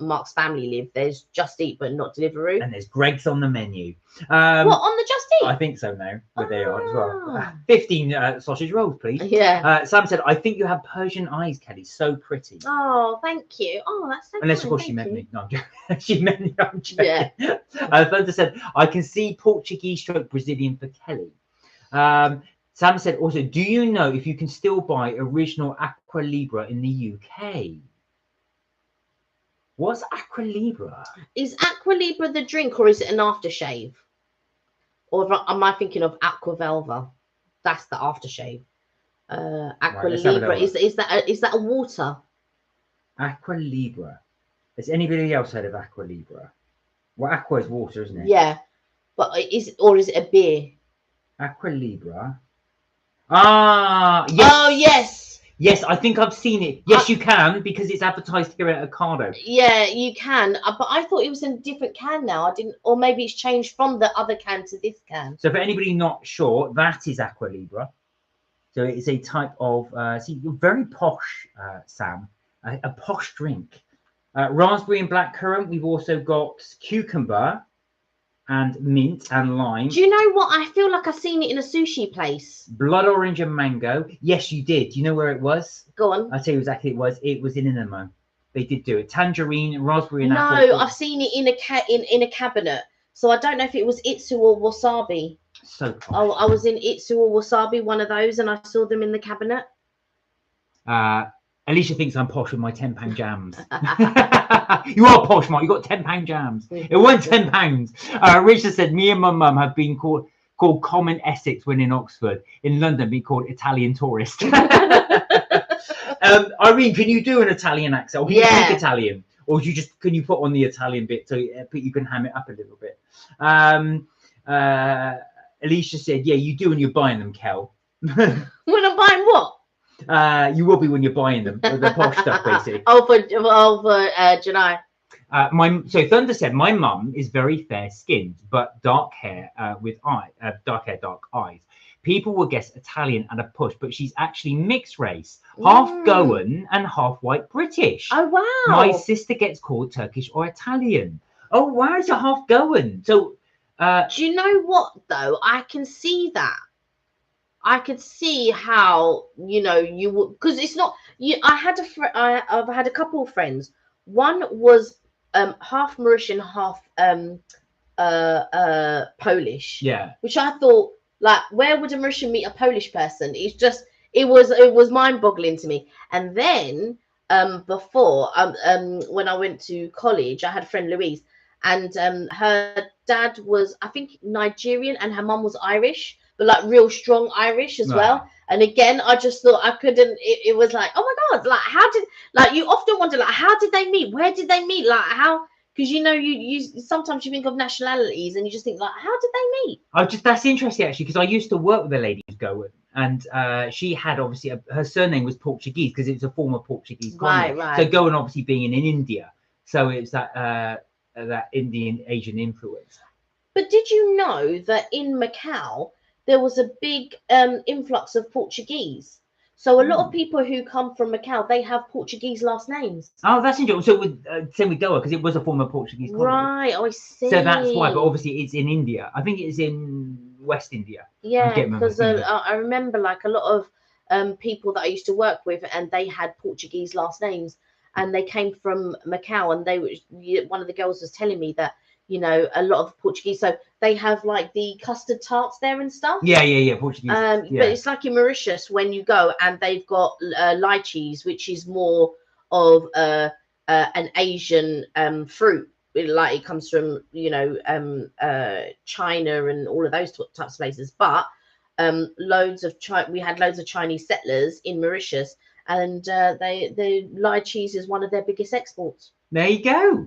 Mark's family live. There's Just Eat, but not Deliveroo. And there's Greg's on the menu. What, on the Just Eat? I think so now, where they are as well. 15 sausage rolls, please. Yeah. Sam said, I think you have Persian eyes, Kelly. So pretty. Oh, thank you. Oh, that's so Unless, kind. Of course, thank she meant you. me. No, I'm joking. She meant me. I'm joking. Yeah. Thunder said, I can see Portuguese stroke Brazilian for Kelly. Sam said, also, do you know if you can still buy original Aqua Libra in the UK? What's Aqua Libra? Is Aqua Libra the drink or is it an aftershave? Or am I thinking of Aqua Velva? That's the aftershave. Aqua Libra, is that a water? Aqua Libra. Has anybody else heard of Aqua Libra? Well, aqua is water, isn't it? Yeah. But is it a beer? Aqua Libra. Ah, yes. Oh, yes. Yes, I think I've seen it. Yes, you can, because it's advertised here at Ocado. Yeah, you can. But I thought it was in a different can now. I didn't, or maybe it's changed from the other can to this can. So for anybody not sure, that is Aqua Libra. So it's a type of, see, you're very posh, Sam. A posh drink. Raspberry and blackcurrant. We've also got cucumber and mint and lime. Do you know what? I feel like I've seen it in a sushi place. Blood orange and mango. Yes, you did. Do you know where it was? Go on. I'll tell you exactly it was. It was in Inamo. They did do it. Tangerine, raspberry and apple. No, I've seen it in a cabinet. So I don't know if it was itsu or wasabi. So posh. Oh, I was in Itsu or Wasabi, one of those, and I saw them in the cabinet. Alicia thinks I'm posh with my £10 jams. You are posh, Mark. You got £10 jams. It weren't £10. Richard said, me and my mum have been called common Essex when in Oxford. In London, be called Italian tourist. Irene, can you do an Italian accent? Or can you speak Italian? Or can you put on the Italian bit so you can ham it up a little bit? Alicia said, yeah, you do when you're buying them, Kel. When I'm buying what? You will be when you're buying them, the posh stuff, basically. For Janai. So Thunder said, my mum is very fair-skinned, but dark hair, dark eyes. People will guess Italian at a push, but she's actually mixed race, half Goan and half white British. Oh wow! My sister gets called Turkish or Italian. Oh wow, it's a half Goan. So, do you know what though? I can see that. I could see how you would, because it's not you. I've had a couple of friends. One was half Mauritian, half Polish. Yeah. Which I thought, like, where would a Mauritian meet a Polish person? It was mind-boggling to me. And then before when I went to college, I had a friend, Louise, and her dad was, I think, Nigerian, and her mum was Irish, but like real strong Irish as well. And again, I just thought I couldn't. It was like, oh my god, like how did, like, you often wonder, like, how did they meet? Where did they meet? Like how? Because you sometimes you think of nationalities and you just think, like, how did they meet? That's interesting actually, because I used to work with a lady who's Goan, and she had obviously her surname was Portuguese because it's a form of Portuguese colony. Right. So Goan obviously being in India, so it's that Indian Asian influence. But did you know that in Macau there was a big influx of Portuguese? So a lot of people who come from Macau, they have Portuguese last names. Oh, that's interesting. So same with Goa, because it was a former Portuguese colony. Right, I see. So that's why, but obviously it's in India. I think it's in West India. Yeah, because I remember like a lot of people that I used to work with, and they had Portuguese last names, and they came from Macau, and one of the girls was telling me that, a lot of Portuguese, so they have like the custard tarts there and stuff. Yeah, Portuguese. But it's like in Mauritius when you go, and they've got lychees, which is more of an Asian fruit. Like it comes from China and all of those types of places. But we had loads of Chinese settlers in Mauritius, and the lychees is one of their biggest exports. There you go.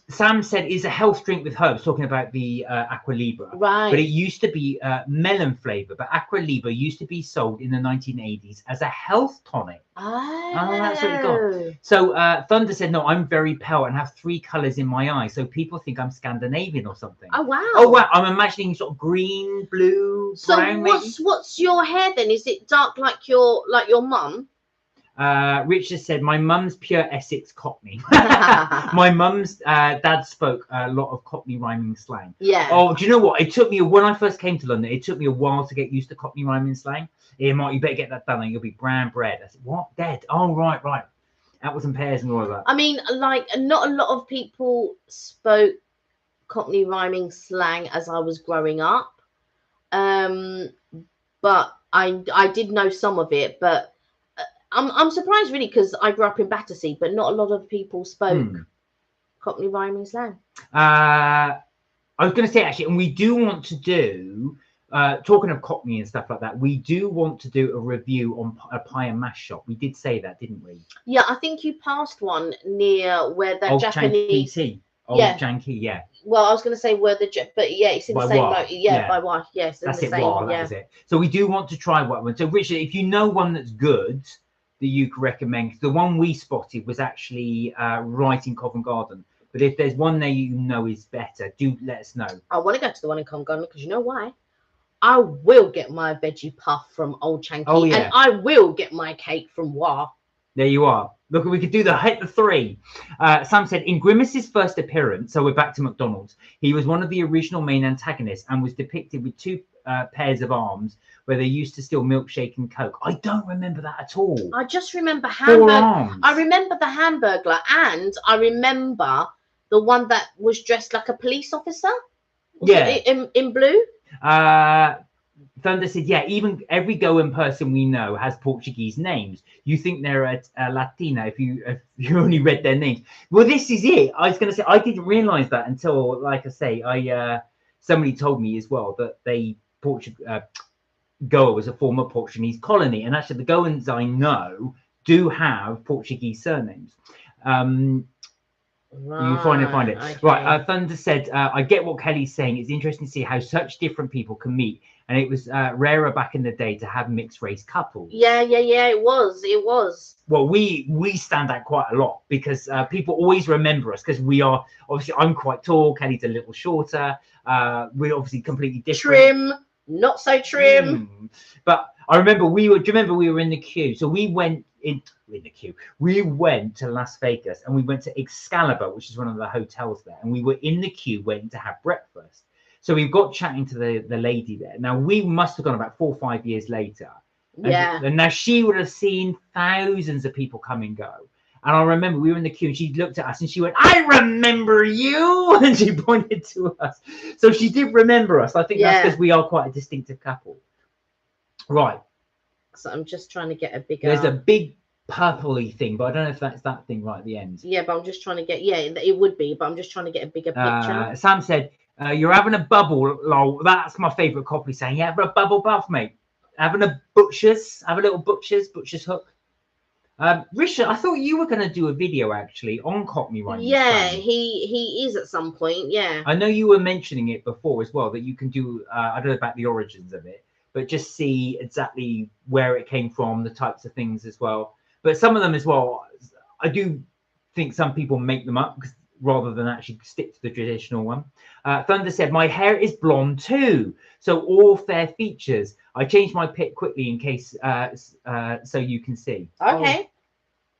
Sam said, is a health drink with herbs, talking about the Aqua Libra. Right. But it used to be melon flavor, but Aqua Libra used to be sold in the 1980s as a health tonic. Oh, that's what you got. So Thunder said, no, I'm very pale and have 3 colors in my eye, so people think I'm Scandinavian or something. Oh wow. Oh wow, I'm imagining sort of green, blue, brown. So what's your hair then? Is it dark like your mum? Richard said, my mum's pure Essex Cockney. My mum's dad spoke a lot of Cockney rhyming slang. Yeah. Oh, do you know what? It took me, when I first came to London, it took me a while to get used to Cockney rhyming slang. Yeah, Mark, you better get that done, and you'll be brown bread. I said, what? Dead? Oh, right. Apples and pears and all of that. I mean, like, not a lot of people spoke Cockney rhyming slang as I was growing up. But I did know some of it, but I'm surprised really, because I grew up in Battersea, but not a lot of people spoke Cockney rhyming slang. I was going to say actually, and we do want to do, talking of Cockney and stuff like that, we do want to do a review on a pie and mash shop. We did say that, didn't we? Yeah, I think you passed one near where the Old Japanese. Old Janky, yeah. Well, I was going to say where but yeah, it's in the same boat. Yeah, by what? Yes, that's the it. Same, that was it. So we do want to try one. So Richard, if you know one that's good that you could recommend, the one we spotted was actually right in Covent Garden. But if there's one there you know is better, do let us know. I want to go to the one in Covent Garden, because you know why? I will get my veggie puff from Old Chanky. Oh, yeah. And I will get my cake from Wah. There you are. Look, we could do the 3. Sam said, in Grimace's first appearance, so we're back to McDonald's, he was one of the original main antagonists and was depicted with 2 pairs of arms where they used to steal milkshake and Coke. I don't remember that at all. I just remember Hamburglar. I remember the Hamburglar, and I remember the one that was dressed like a police officer. Yeah. In blue. Thunder said, yeah, even every Goan person we know has Portuguese names. You think they're a Latina if you only read their names. Well, this is it. I was going to say, I didn't realize that until, like I say, somebody told me as well that Goa was a former Portuguese colony. And actually, the Goans I know do have Portuguese surnames. You find it. Okay. Right. Thunder said, I get what Kelly's saying. It's interesting to see how such different people can meet. And it was rarer back in the day to have mixed race couples. Yeah. It was. Well, we stand out quite a lot because people always remember us because we are, obviously, I'm quite tall. Kelly's a little shorter. We're obviously completely different. Trim, not so trim. But I remember do you remember we were in the queue? So we went in the queue. We went to Las Vegas and we went to Excalibur, which is one of the hotels there. And we were in the queue waiting to have breakfast. So we got chatting to the lady there. Now we must have gone about 4 or 5 years later. And now she would have seen thousands of people come and go. And I remember we were in the queue and she looked at us and she went, I remember you. And she pointed to us. So she did remember us. I think that's because we are quite a distinctive couple. Right. So I'm just trying to get a bigger. There's a big purpley thing, but I don't know if that's that thing right at the end. Yeah, but I'm just trying to get. Yeah, it would be, but I'm just trying to get a bigger picture. Sam said, "You're having a bubble, lol." That's my favourite copy saying. Yeah, having a bubble bath, mate. Having a butcher's. Have a little butcher's hook. Richard, I thought you were going to do a video actually on Cockney Rhyming. Yeah, he is at some point. Yeah. I know you were mentioning it before as well that you can do. I don't know about the origins of it, but just see exactly where it came from, the types of things as well. But some of them as well, I do think some people make them up rather than actually stick to the traditional one. Thunder said, my hair is blonde too, so all fair features. I changed my pick quickly in case so you can see. Okay.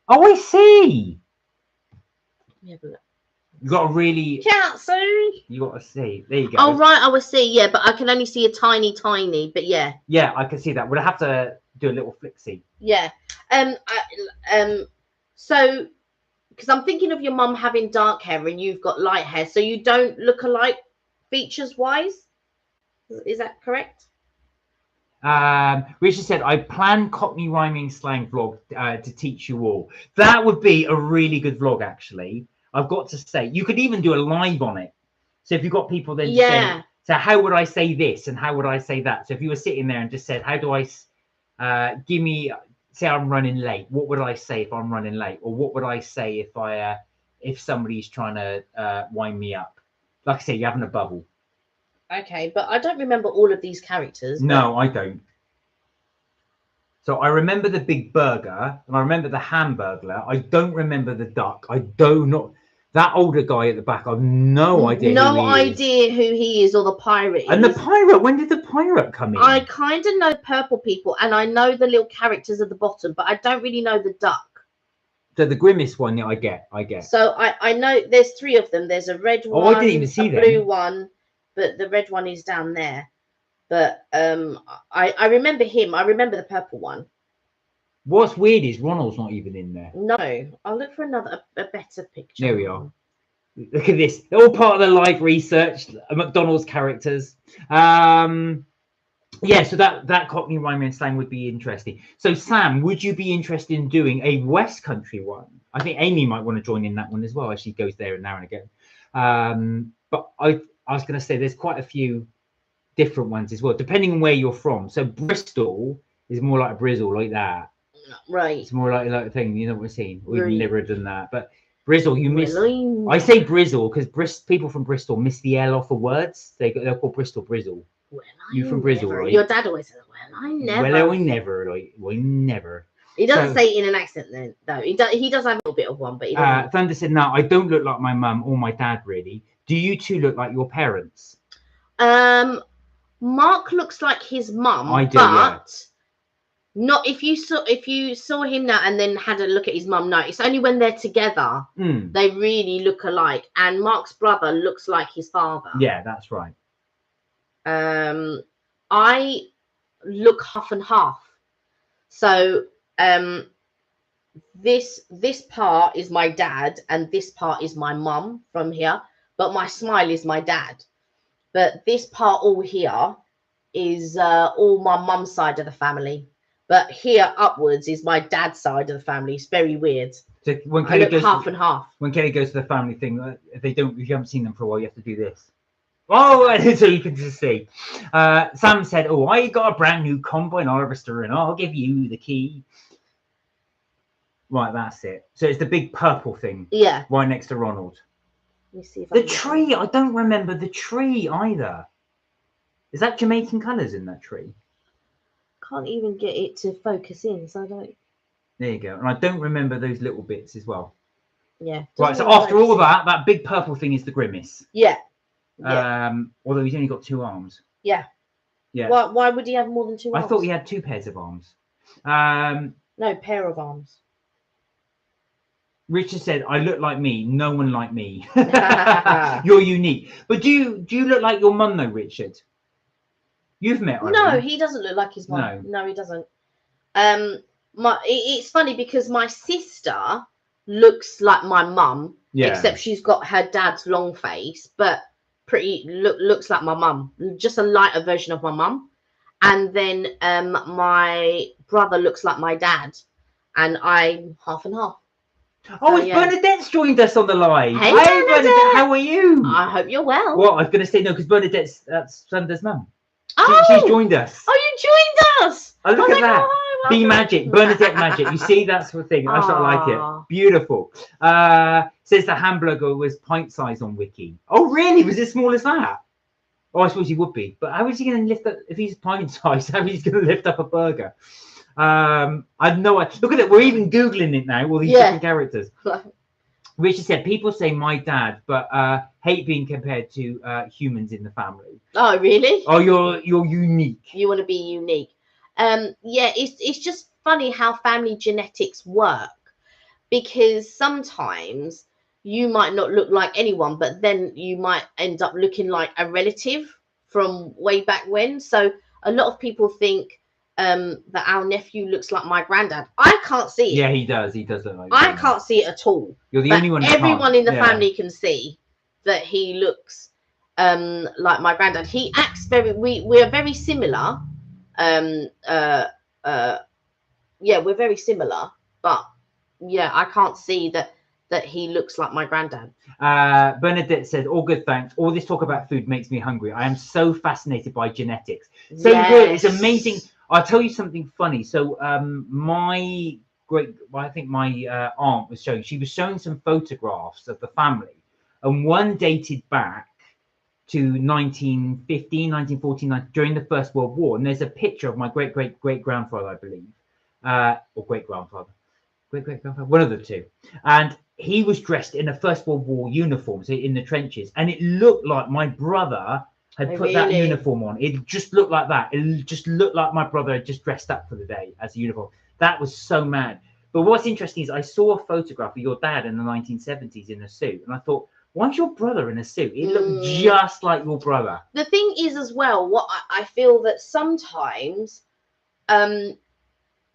Oh, I see. Yeah, but You got to really. Can't see. You got to see. There you go. Oh right, I will see. Yeah, but I can only see a tiny. But yeah. Yeah, I can see that. We'll have to do a little flicksy. Yeah. So, because I'm thinking of your mum having dark hair and you've got light hair, so you don't look alike features wise. Is that correct? Richard said, I plan Cockney rhyming slang vlog to teach you all. That would be a really good vlog, actually. I've got to say, you could even do a live on it. So if you've got people then say, so how would I say this and how would I say that? So if you were sitting there and just said, how do I say I'm running late, what would I say if I'm running late? Or what would I say if somebody's trying to wind me up? Like I say, you're having a bubble. Okay, but I don't remember all of these characters. No, I don't. So I remember the big burger and I remember the hamburglar. I don't remember the duck. I do not. That older guy at the back, I've no idea. No idea who he is or the pirate is. And the pirate, when did the pirate come in? I kind of know purple people and I know the little characters at the bottom, but I don't really know the duck. So the grimace one, yeah, I get. So I know there's 3 of them. There's a red one, I didn't even see a blue one, but the red one is down there. But I remember him. I remember the purple one. What's weird is Ronald's not even in there. No, I'll look for a better picture. There we are. Look at this. They're all part of the live research. McDonald's characters. Yeah, so that Cockney rhyming slang would be interesting. So Sam, would you be interested in doing a West Country one? I think Amy might want to join in that one as well, as she goes there now and again. But I was going to say there's quite a few different ones as well, depending on where you're from. So Bristol is more like a Brizzle, like that. Right. It's more like a thing, you know what we're saying? We've never done that. But Brizzle, you miss. Really? I say Brizzle because people from Bristol miss the L off of words. They're called Bristol Brizzle. Well, you from Bristol, right? Your dad always says, well, I never. Well, we never, like, we never. He doesn't say it in an accent, then, though. He does have a little bit of one, but he doesn't. Thunder said, no, I don't look like my mum or my dad, really. Do you two look like your parents? Mark looks like his mum. I do, but not if you saw him now and then had a look at his mum. No, it's only when they're together they really look alike. And Mark's brother looks like his father. Yeah, that's right. I look half and half. So this part is my dad and this part is my mum from here, but my smile is my dad. But this part all here is all my mum's side of the family, but here upwards is my dad's side of the family. It's very weird. So when I Kelly look goes half and half. when Kelly goes to the family thing, if you haven't seen them for a while, you have to do this. Oh, so you can just see. Sam said, "Oh, I got a brand new combine harvester, and I'll give you the key." Right, that's it. So it's the big purple thing. Yeah. Right next to Ronald. Let me see if The tree. I don't remember the tree either. Is that Jamaican colours in that tree? Can't even get it to focus in, so I don't. There you go. And I don't remember those little bits as well. Yeah. Right. So after all that big purple thing is the Grimace. Yeah. Yeah. Although he's only got 2 arms. Yeah. Yeah. Why would he have more than 2 arms? I thought he had 2 pairs of arms. No, pair of arms. Richard said, "I look like me. No one like me. You're unique." But do you look like your mum though, Richard? You've met Irene. No, he doesn't look like his mum. No, he doesn't. It's funny because my sister looks like my mum, except she's got her dad's long face, but looks like my mum, just a lighter version of my mum. And then my brother looks like my dad, and I'm half and half. Oh, it's Bernadette's joined us on the live. Hey, Bernadette, how are you? I hope you're well. Well, I was going to say no, because Bernadette's Sunda's mum. Oh, she's joined us. Oh, you joined us. Oh, look at that. Oh, Be magic, Bernadette magic. You see, that's the thing. I sort of like it. Beautiful. Says the hamburger was pint size on Wiki. Oh, really? Was it small as that? Oh, I suppose he would be. But how is he going to lift up if he's pint size? How is he going to lift up a burger? I've no idea. Look at it. We're even googling it now. All these different characters. Richard said, "People say my dad, but hate being compared to humans in the family." Oh, really? Oh, you're unique. You want to be unique. Yeah, it's just funny how family genetics work, because sometimes you might not look like anyone, but then you might end up looking like a relative from way back when. So a lot of people think that our nephew looks like my granddad. I can't see it. Yeah, he does. He does look like. I can't see it at all. You're the only one. Everyone in the family can see that he looks like my granddad. He acts we're very similar. Yeah, we're very similar, but yeah, I can't see that he looks like my granddad. Bernadette said, "All good, thanks. All this talk about food makes me hungry. I am so fascinated by genetics. So good. It's amazing. I'll tell you something funny. So my aunt was showing some photographs of the family, and one dated back to 1915, 1914, during the First World War. And there's a picture of my great-great-great-grandfather, I believe, or great-grandfather, one of the two. And he was dressed in a First World War uniform, so in the trenches. And it looked like my brother had put that uniform on. It just looked like that. It just looked like my brother had just dressed up for the day as a uniform. That was so mad. But what's interesting is I saw a photograph of your dad in the 1970s in a suit. And I thought, why's your brother in a suit? It looked just like your brother. The thing is as well, what I feel that sometimes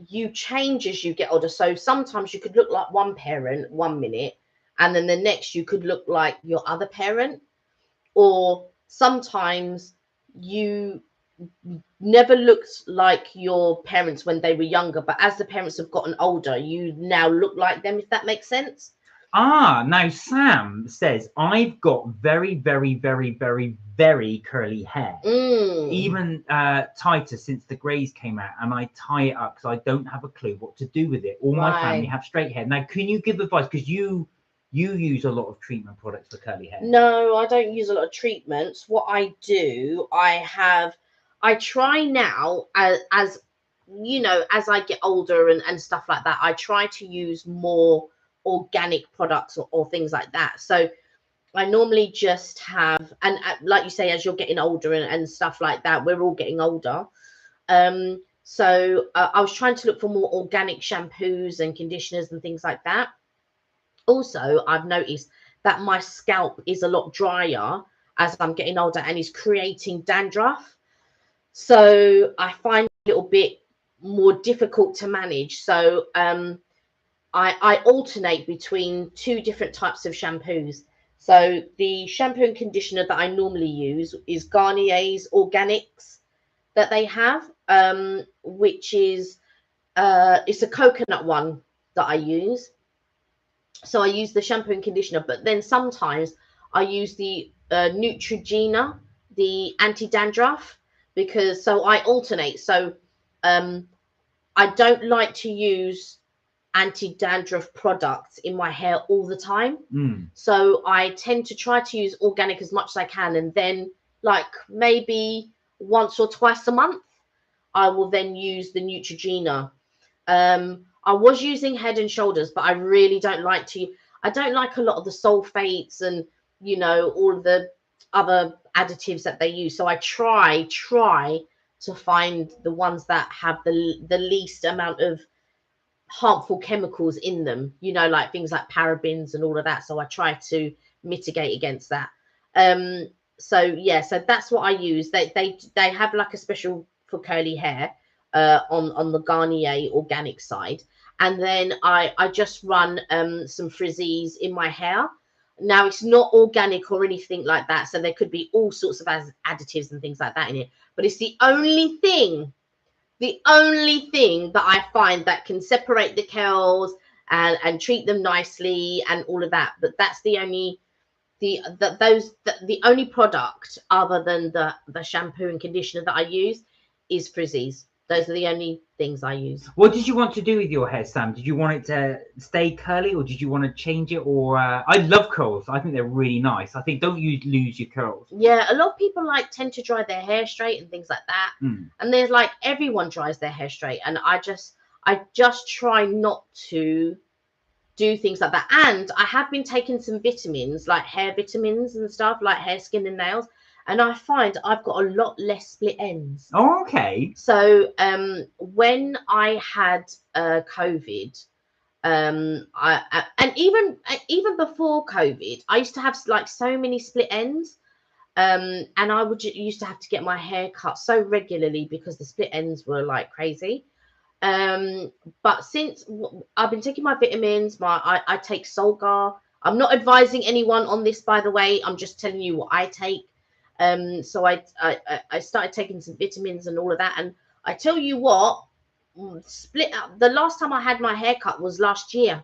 you change as you get older. So sometimes you could look like one parent 1 minute, and then the next you could look like your other parent. Or sometimes you never looked like your parents when they were younger, but as the parents have gotten older, you now look like them, if that makes sense. Now Sam says, "I've got very, very, very, very, very curly hair, even tighter since the greys came out, and I tie it up because I don't have a clue what to do with it. All my family have straight hair." Now, can you give advice? Because you use a lot of treatment products for curly hair. No, I don't use a lot of treatments. What I do, I try now, as you know, as I get older and stuff like that, I try to use more organic products or things like that. So I normally just have, and like you say, as you're getting older and stuff like that, we're all getting older. So I was trying to look for more organic shampoos and conditioners and things like that. Also, I've noticed that my scalp is a lot drier as I'm getting older and is creating dandruff. So I find it a little bit more difficult to manage. So I alternate between 2 different types of shampoos. So the shampoo and conditioner that I normally use is Garnier's Organics. that they have, which is it's a coconut one that I use. So I use the shampoo and conditioner, but then sometimes I use the Neutrogena, the anti-dandruff, because so I alternate. So I don't like to use anti-dandruff products in my hair all the time. So I tend to try to use organic as much as I can, and then like maybe once or twice a month I will then use the Neutrogena. I was using Head and Shoulders, but I really don't like to. I don't like a lot of the sulfates and all the other additives that they use. So I try to find the ones that have the least amount of harmful chemicals in them. Like things like parabens and all of that. So I try to mitigate against that. So yeah, so that's what I use. They have like a special for curly hair on the Garnier organic side, and then I just run some frizzies in my hair. Now it's not organic or anything like that, so there could be all sorts of additives and things like that in it, but it's the only thing that I find that can separate the curls and treat them nicely and all of that. But that's the only the only product other than the shampoo and conditioner that I use is frizzies. Those are the only things I use. What did you want to do with your hair, Sam? Did you want it to stay curly, or did you want to change it? Or I love curls. I think they're really nice. I think don't you lose your curls. Yeah, a lot of people tend to dry their hair straight and things like that. And there's everyone dries their hair straight, and I just try not to do things like that. And I have been taking some vitamins, like hair vitamins and stuff, like hair, skin and nails, and I find I've got a lot less split ends. Oh, okay. So when I had COVID, and even before COVID, I used to have so many split ends, and I used to have to get my hair cut so regularly because the split ends were crazy. But since I've been taking my vitamins, I take Solgar. I'm not advising anyone on this, by the way. I'm just telling you what I take. So I started taking some vitamins and all of that, and I tell you what, split up. The last time I had my hair cut was last year.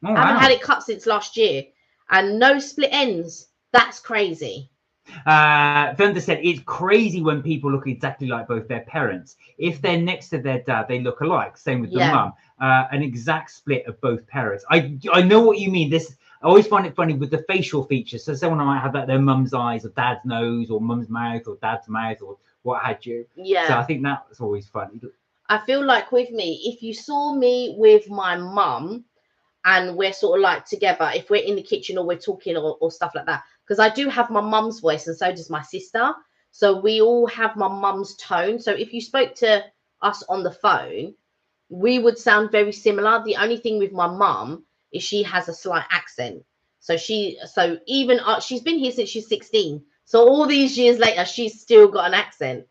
Oh, I haven't had it cut since last year, and no split ends. That's crazy. Thunder said it's crazy when people look exactly like both their parents. If they're next to their dad, they look alike. Same with the mum. An exact split of both parents. I know what you mean. I always find it funny with the facial features. So someone might have their mum's eyes or dad's nose or mum's mouth or dad's mouth or what had you. Yeah. So I think that's always funny. I feel like with me, if you saw me with my mum and we're sort of together, if we're in the kitchen or we're talking or stuff like that, because I do have my mum's voice and so does my sister. So we all have my mum's tone. So if you spoke to us on the phone, we would sound very similar. The only thing with my mum is she has a slight accent. So even she's been here since she's 16. So all these years later, she's still got an accent.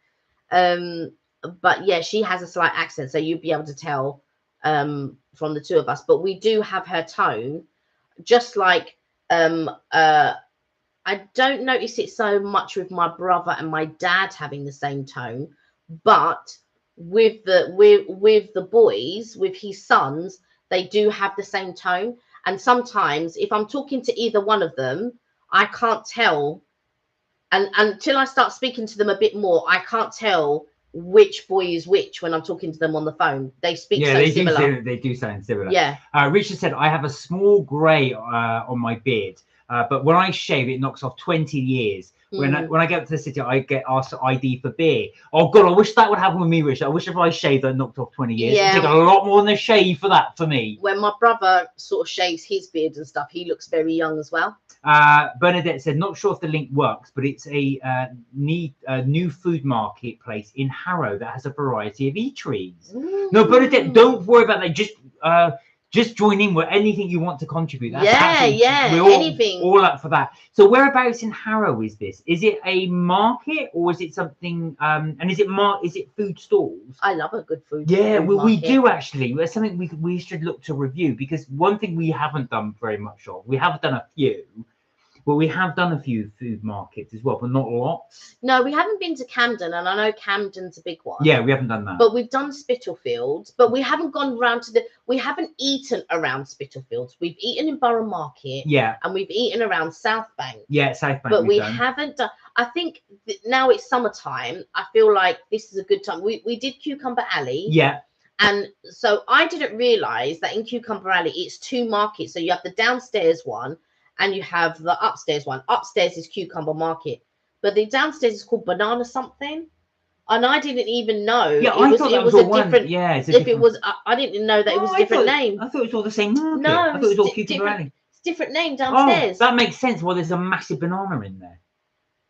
But yeah, she has a slight accent. So you'd be able to tell from the two of us. But we do have her tone, just like I don't notice it so much with my brother and my dad having the same tone, but with the boys, with his sons, they do have the same tone. And sometimes if I'm talking to either one of them, I can't tell, and until I start speaking to them a bit more, I can't tell which boy is which when I'm talking to them on the phone. They speak so similar. They do sound similar. Yeah. Richard said, I have a small grey on my beard, but when I shave, it knocks off 20 years. When I get to the city, I get asked to ID for beer. Oh God, I wish that would happen with me, Richard. I wish if I shaved, that knocked off 20 years. Yeah. It'd take a lot more than a shave for that for me. When my brother sort of shaves his beard and stuff, he looks very young as well. Bernadette said, not sure if the link works, but it's a new food marketplace in Harrow that has a variety of eateries. No, Bernadette, don't worry about that. Just join in with anything you want to contribute. That's we're anything. All up for that. So whereabouts in Harrow is this? Is it a market or is it something? And is it food stalls? I love a good food. Yeah, well, we do actually. It's something we should look to review, because one thing we haven't done very much of. We have done a few, But we have done a few food markets as well, but not lots. No, we haven't been to Camden, and I know Camden's a big one. Yeah, we haven't done that. But we've done Spitalfields, but we haven't gone round to we haven't eaten around Spitalfields. We've eaten in Borough Market. Yeah. And we've eaten around South Bank. Yeah, South Bank. But we haven't done, I think now it's summertime. I feel like this is a good time. We did Cucumber Alley. Yeah. And so I didn't realise that in Cucumber Alley, it's 2 markets. So you have the downstairs one and you have the upstairs one. Upstairs is Cucumber Market, but the downstairs is called Banana something. And I didn't even know. Yeah, I thought it was a one. different. Yeah, if it was, I didn't know that it was a different name. I thought it was all the same market. No, I thought it was all Cucumber Alley. It's different name downstairs. Oh, that makes sense. Well, there's a massive banana in there.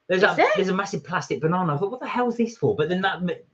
There's a massive plastic banana. I thought, what the hell is this for? But then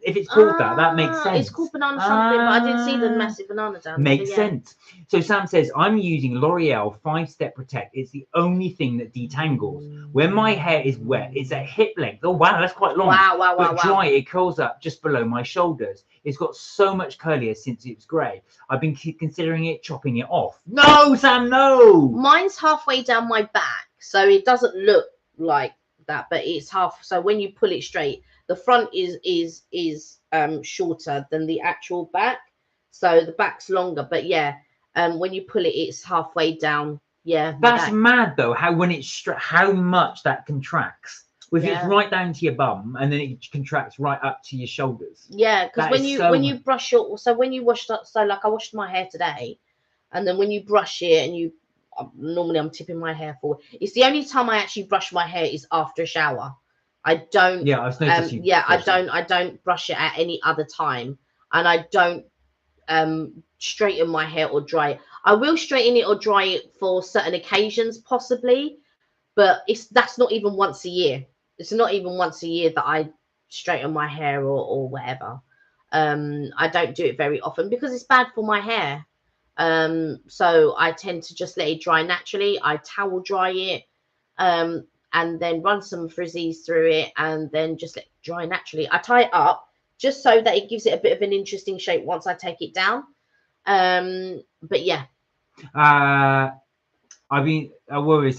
if it's called that makes sense. It's called banana something, but I didn't see the massive banana down there. Makes sense. So Sam says, I'm using L'Oreal 5-Step Protect. It's the only thing that detangles. When my hair is wet, it's at hip length. Oh, wow, that's quite long. Wow. But dry, it curls up just below my shoulders. It's got so much curlier since it's grey. I've been considering chopping it off. No, Sam, no. Mine's halfway down my back, so it doesn't look like that, but it's half. So when you pull it straight, the front is shorter than the actual back, so the back's longer. But yeah, when you pull it, it's halfway down. Yeah, that's mad though. How when it's how much that contracts. If it's right down to your bum and then it contracts right up to your shoulders. Yeah, because when you brush your, so when you wash that, so like I washed my hair today, and then when you brush it and you. Normally I'm tipping my hair forward. It's the only time I actually brush my hair is after a shower. I don't. Yeah, I've noticed I don't brush it at any other time, and I don't straighten my hair or dry it. I will straighten it or dry it for certain occasions, possibly, but that's not even once a year. It's not even once a year that I straighten my hair or whatever. I don't do it very often because it's bad for my hair. So I tend to just let it dry naturally. I towel dry it, and then run some frizzies through it, and then just let it dry naturally. I tie it up just so that it gives it a bit of an interesting shape once I take it down. But yeah. I mean,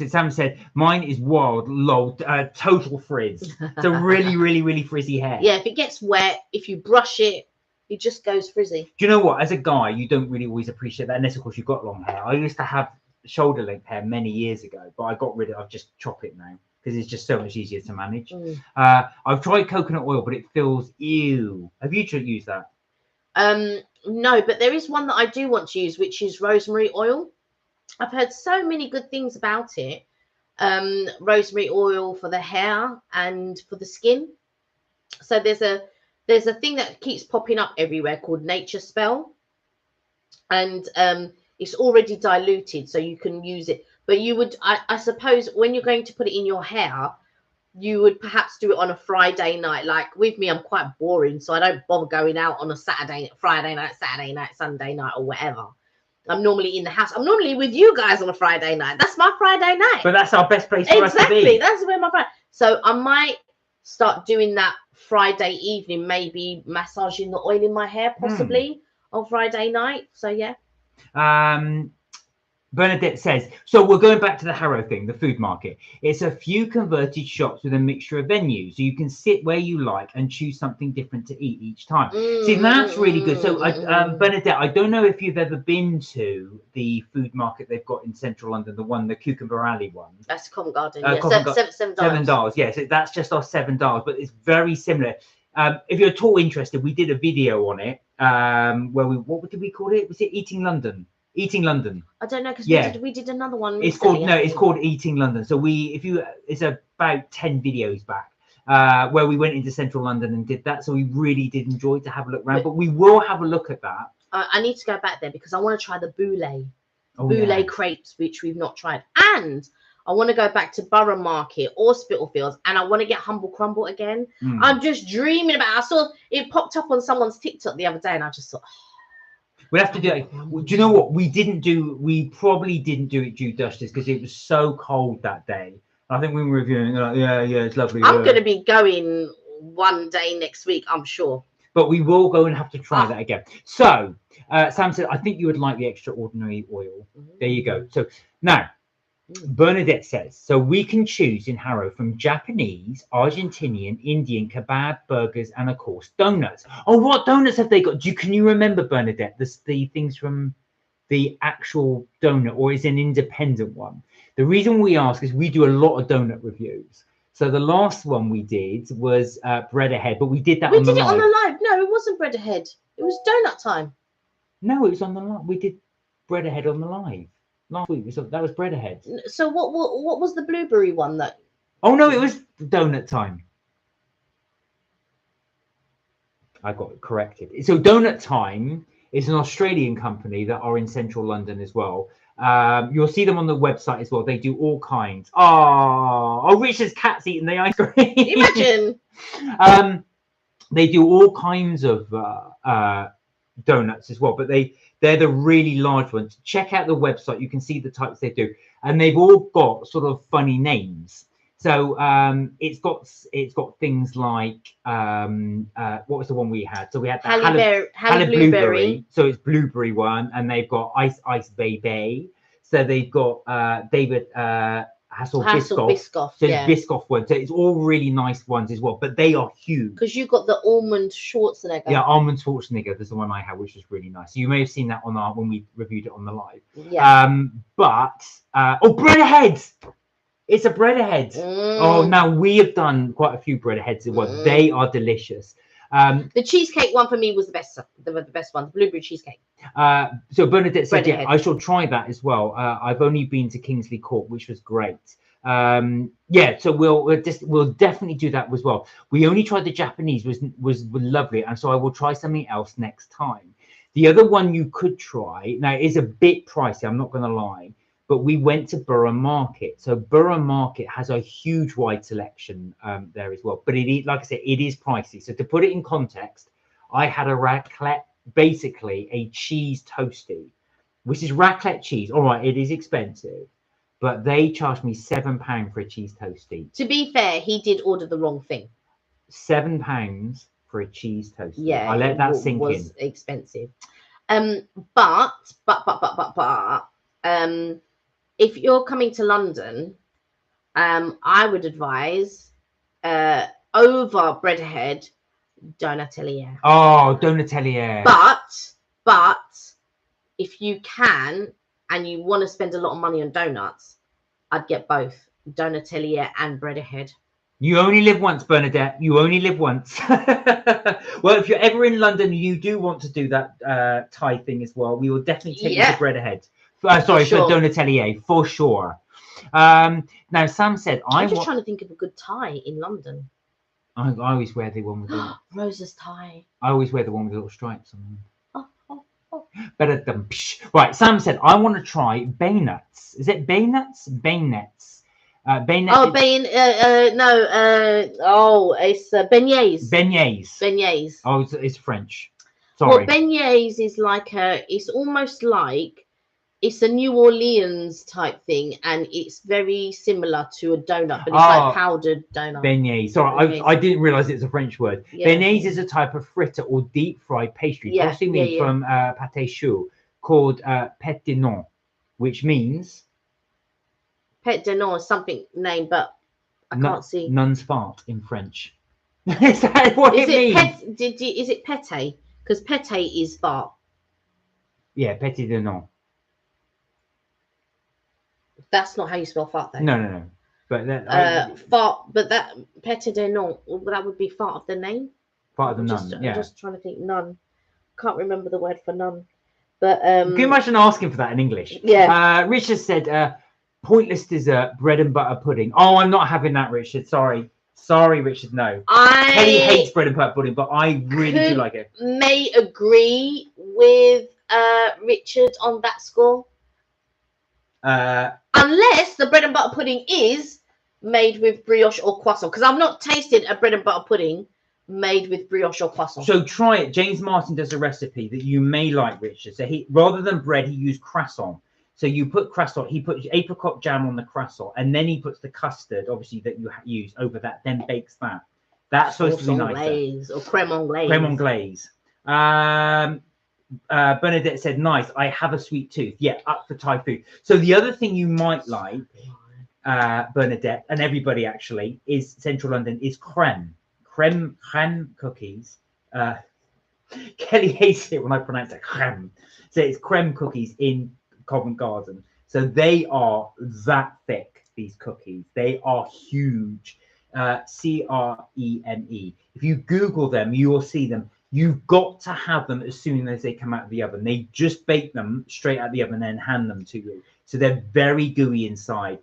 Sam said mine is wild, lol, total frizz. It's a really frizzy hair. Yeah, if it gets wet, if you brush it, it just goes frizzy. Do you know what? As a guy, you don't really always appreciate that, unless of course you've got long hair. I used to have shoulder length hair many years ago, but I got rid of it. I've just chop it now because it's just so much easier to manage. I've tried coconut oil, but it feels ew. Have you used that? No, but there is one that I do want to use, which is rosemary oil. I've heard so many good things about it. Rosemary oil for the hair and for the skin. So there's a thing that keeps popping up everywhere called Nature Spell, and it's already diluted, so you can use it. But you would, I suppose, when you're going to put it in your hair, you would perhaps do it on a Friday night. Like with me, I'm quite boring, so I don't bother going out on a Friday night, Saturday night, Sunday night, or whatever. I'm normally in the house. I'm normally with you guys on a Friday night. That's my Friday night. But that's our best place for us to be. Exactly. That's where my Friday. So I might start doing that Friday evening, maybe massaging the oil in my hair, possibly on Friday night. So yeah. Bernadette says, so we're going back to the Harrow thing, the food market. It's a few converted shops with a mixture of venues, so you can sit where you like and choose something different to eat each time. See, that's really good. So Bernadette, I don't know if you've ever been to the food market they've got in central London, the Cucumber Alley one. That's Covent Garden. $7 Dials. Yes, that's just our $7, but it's very similar. If you're at all interested, we did a video on it where what did we call it? Was it Eating London? I don't know, because we did another one. It's called Eating London. So it's about 10 videos back where we went into central London and did that. So we really did enjoy to have a look around, but we will have a look at that. I need to go back there because I want to try the boulet crepes, which we've not tried, and I want to go back to Borough Market or Spitalfields, and I want to get Humble Crumble again. I'm just dreaming about it. I saw it popped up on someone's TikTok the other day, and I just thought, we'll have to do it. Do you know what we probably didn't do it due justice because it was so cold that day. I think we were reviewing it's lovely. I'm going to be going one day next week, I'm sure. But we will go and have to try that again. So Sam said, I think you would like the extraordinary oil. There you go. So now Bernadette says, so we can choose in Harrow from Japanese, Argentinian, Indian, kebab, burgers, and of course, donuts. Oh, what donuts have they got? Can you remember, Bernadette, the things from the actual donut, or is an independent one? The reason we ask is we do a lot of donut reviews. So the last one we did was bread ahead, but we did that on the live. We did it on the live. No, it wasn't bread ahead. It was donut time. No, it was on the live. We did bread ahead on the live last week. So that was bread ahead. So what was the blueberry one that? Oh no, it was donut time. I got it corrected. So donut time is an Australian company that are in central London as well. You'll see them on the website as well. They do all kinds. Oh, Richard's cat's eating the ice cream. Imagine. They do all kinds of donuts as well, but they're the really large ones. Check out the website. You can see the types they do, and they've all got sort of funny names. So it's got things like what was the one we had? So we had the Halle Blueberry. So it's blueberry one, and they've got Ice Baby. So they've got David Hasselbischoff. So yeah. Biscoff one. So it's all really nice ones as well, but they are huge. Because you got the almond Schwarzenegger. Yeah, almond Schwarzenegger. There's the one I had, which is really nice. So you may have seen that on when we reviewed it on the live. Yeah. Bread ahead. It's a bread ahead. Oh, now we have done quite a few bread aheads. They are delicious. The cheesecake one for me was the best one, the blueberry cheesecake. So Bernadette said, yeah, I shall try that as well. I've only been to Kingsley Court, which was great. Yeah, so we'll definitely do that as well. We only tried the Japanese, was lovely, and so I will try something else next time. The other one you could try, now it is a bit pricey, I'm not going to lie, but we went to Borough Market. So Borough Market has a huge wide selection there as well. But like I said, it is pricey. So to put it in context, I had a raclette, basically a cheese toastie, which is raclette cheese. All right, it is expensive, but they charged me £7 for a cheese toastie. To be fair, he did order the wrong thing. £7 for a cheese toastie. Yeah, I let that sink in. It was expensive. If you're coming to London, I would advise over bread ahead, Donatelier. Oh, Donatelier. But if you can and you want to spend a lot of money on donuts, I'd get both Donatelier and bread ahead. You only live once, Bernadette. You only live once. Well, if you're ever in London, you do want to do that Thai thing as well. We will definitely take you to bread ahead. For Donatelier, for sure. Now, Sam said, I'm just trying to think of a good tie in London. I always wear the one with the Rosa's tie. I always wear the one with the little stripes on them. Better than right. Sam said, I want to try baynuts. Is it baynuts? Baynets. It's beignets. Beignets. Oh, it's French. Sorry. Well, beignets is like it's almost like it's a New Orleans type thing, and it's very similar to a donut, but it's like powdered donut. Beignets. Sorry, I didn't realize it's a French word. Yeah. Beignets is a type of fritter or deep fried pastry, possibly from pâté chaud, called pâte de nons, which means pâte de nons is something named, but I can't see. Nun's fart in French. Is that what it means? Is it pâté? Because pâté is fart. Yeah, pâte de nons. That's not how you spell fart, though. No. But that fart. But that pâte de nons, that would be fart of the name. Part of the nun. Yeah. I'm just trying to think. Nun. Can't remember the word for nun. But can you imagine asking for that in English? Yeah. Richard said, pointless dessert, bread and butter pudding. Oh, I'm not having that, Richard. Sorry, Richard. No. Kelly hates bread and butter pudding, but I really do like it. May agree with Richard on that score. Unless the bread and butter pudding is made with brioche or croissant, because I've not tasted a bread and butter pudding made with brioche or croissant. So try it. James Martin does a recipe that you may like, Richard. So he, rather than bread, he used croissant. So you put croissant, he puts apricot jam on the croissant, and then he puts the custard, obviously, that you use over that, then bakes that. That's supposed to be nice. Or creme anglaise. Creme anglaise. Bernadette said, nice. I have a sweet tooth. Yeah, up for Thai food. So the other thing you might like, Bernadette, and everybody actually, is Central London, is creme cookies. Kelly hates it when I pronounce it creme. So it's creme cookies in Covent Garden. So they are that thick, these cookies. They are huge. CREME. If you Google them, you will see them. You've got to have them as soon as they come out of the oven. They just bake them straight out of the oven and then hand them to you. So they're very gooey inside.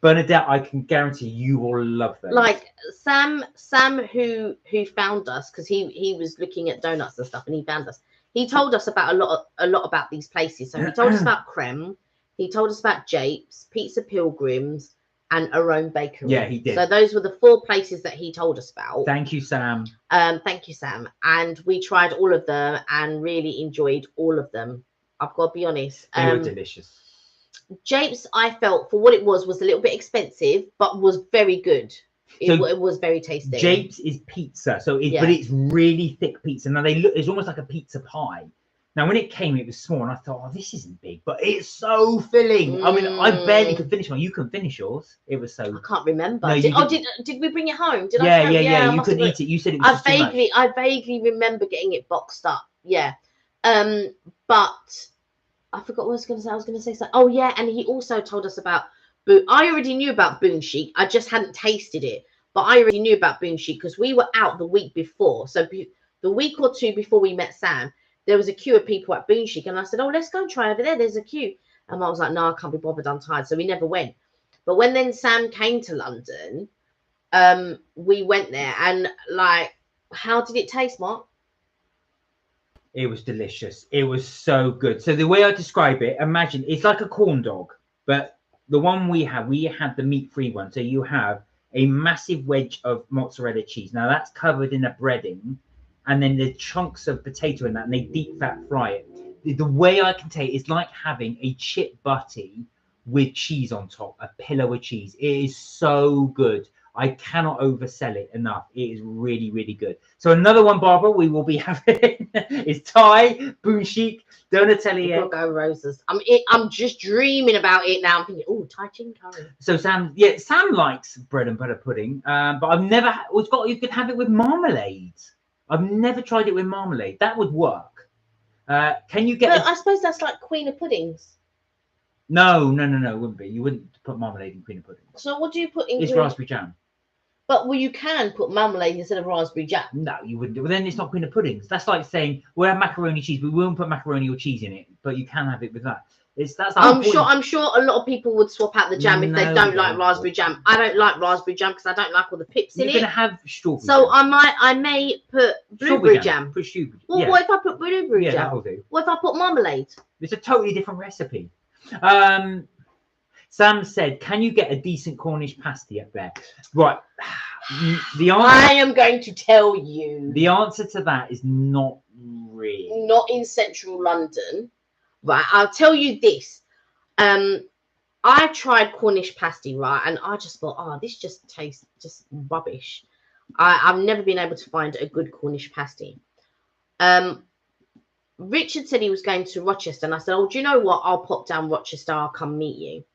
Bernadette, I can guarantee you will love them. Like Sam who found us, because he was looking at donuts and stuff, and he found us. He told us about a lot about these places. So he told us about Creme, he told us about Japes, Pizza Pilgrims, and Arome Bakery. Yeah, he did. So those were the 4 places that he told us about. Thank you, Sam. Thank you, Sam. And we tried all of them and really enjoyed all of them. I've got to be honest. They were delicious. Japes, I felt for what it was a little bit expensive, but was very good. It was very tasty. Japes is pizza, so but it's really thick pizza. Now it's almost like a pizza pie. Now when it came, it was small, and I thought, oh, this isn't big, but it's so filling. I mean, I barely could finish one. You couldn't finish yours. It was so. I can't remember. No, did we bring it home? Did I? Yeah. You couldn't eat it. You said it was I vaguely remember getting it boxed up. Yeah. But I forgot what I was going to say. I was going to say something. Oh yeah, and he also told us about. I already knew about Boon Chic. I just hadn't tasted it, but I already knew about Boon Chic because we were out the week before. So the week or two before we met Sam, there was a queue of people at Boon Chic, and I said, "Oh, let's go and try over there. There's a queue." And I was like, "No, I can't be bothered. I'm tired." So we never went. But when then Sam came to London, we went there, and like, how did it taste, Mark? It was delicious. It was so good. So the way I describe it, imagine it's like a corn dog, but the one we had the meat-free one. So you have a massive wedge of mozzarella cheese. Now that's covered in a breading, and then the chunks of potato in that, and they deep fat fry it. The way I can tell you, it's like having a chip butty with cheese on top, a pillow of cheese. It is so good. I cannot oversell it enough. It is really, really good. So another one, Barbara, we will be having is Thai, Boon Chic, Donatelier. Go Roses. I'm just dreaming about it now. I'm thinking, oh, Thai chicken curry. So Sam likes bread and butter pudding, but I've never. You could have it with marmalade. I've never tried it with marmalade. That would work. Can you get? I suppose that's like Queen of Puddings. No, it wouldn't be. You wouldn't put marmalade in Queen of Puddings. So what do you put in? It's raspberry jam. But you can put marmalade instead of raspberry jam. No, you wouldn't do. Well, then it's not Queen of Puddings. That's like saying we'll have macaroni cheese, but we won't put macaroni or cheese in it. But you can have it with that. I'm sure a lot of people would swap out the jam if they don't like raspberry jam. I don't like raspberry jam because I don't like all the pips in it. You're gonna have strawberry. So jam. I may put blueberry jam. Put strawberry. Well, what if I put blueberry jam? That'll do. What if I put marmalade? It's a totally different recipe. Sam said, "Can you get a decent Cornish pasty up there?" Right. The answer, I am going to tell you. The answer to that is not really. Not in central London. Right. I'll tell you this. I tried Cornish pasty, right, and I just thought, oh, this just tastes just rubbish. I've never been able to find a good Cornish pasty. Richard said he was going to Rochester, and I said, oh, do you know what? I'll pop down Rochester. I'll come meet you.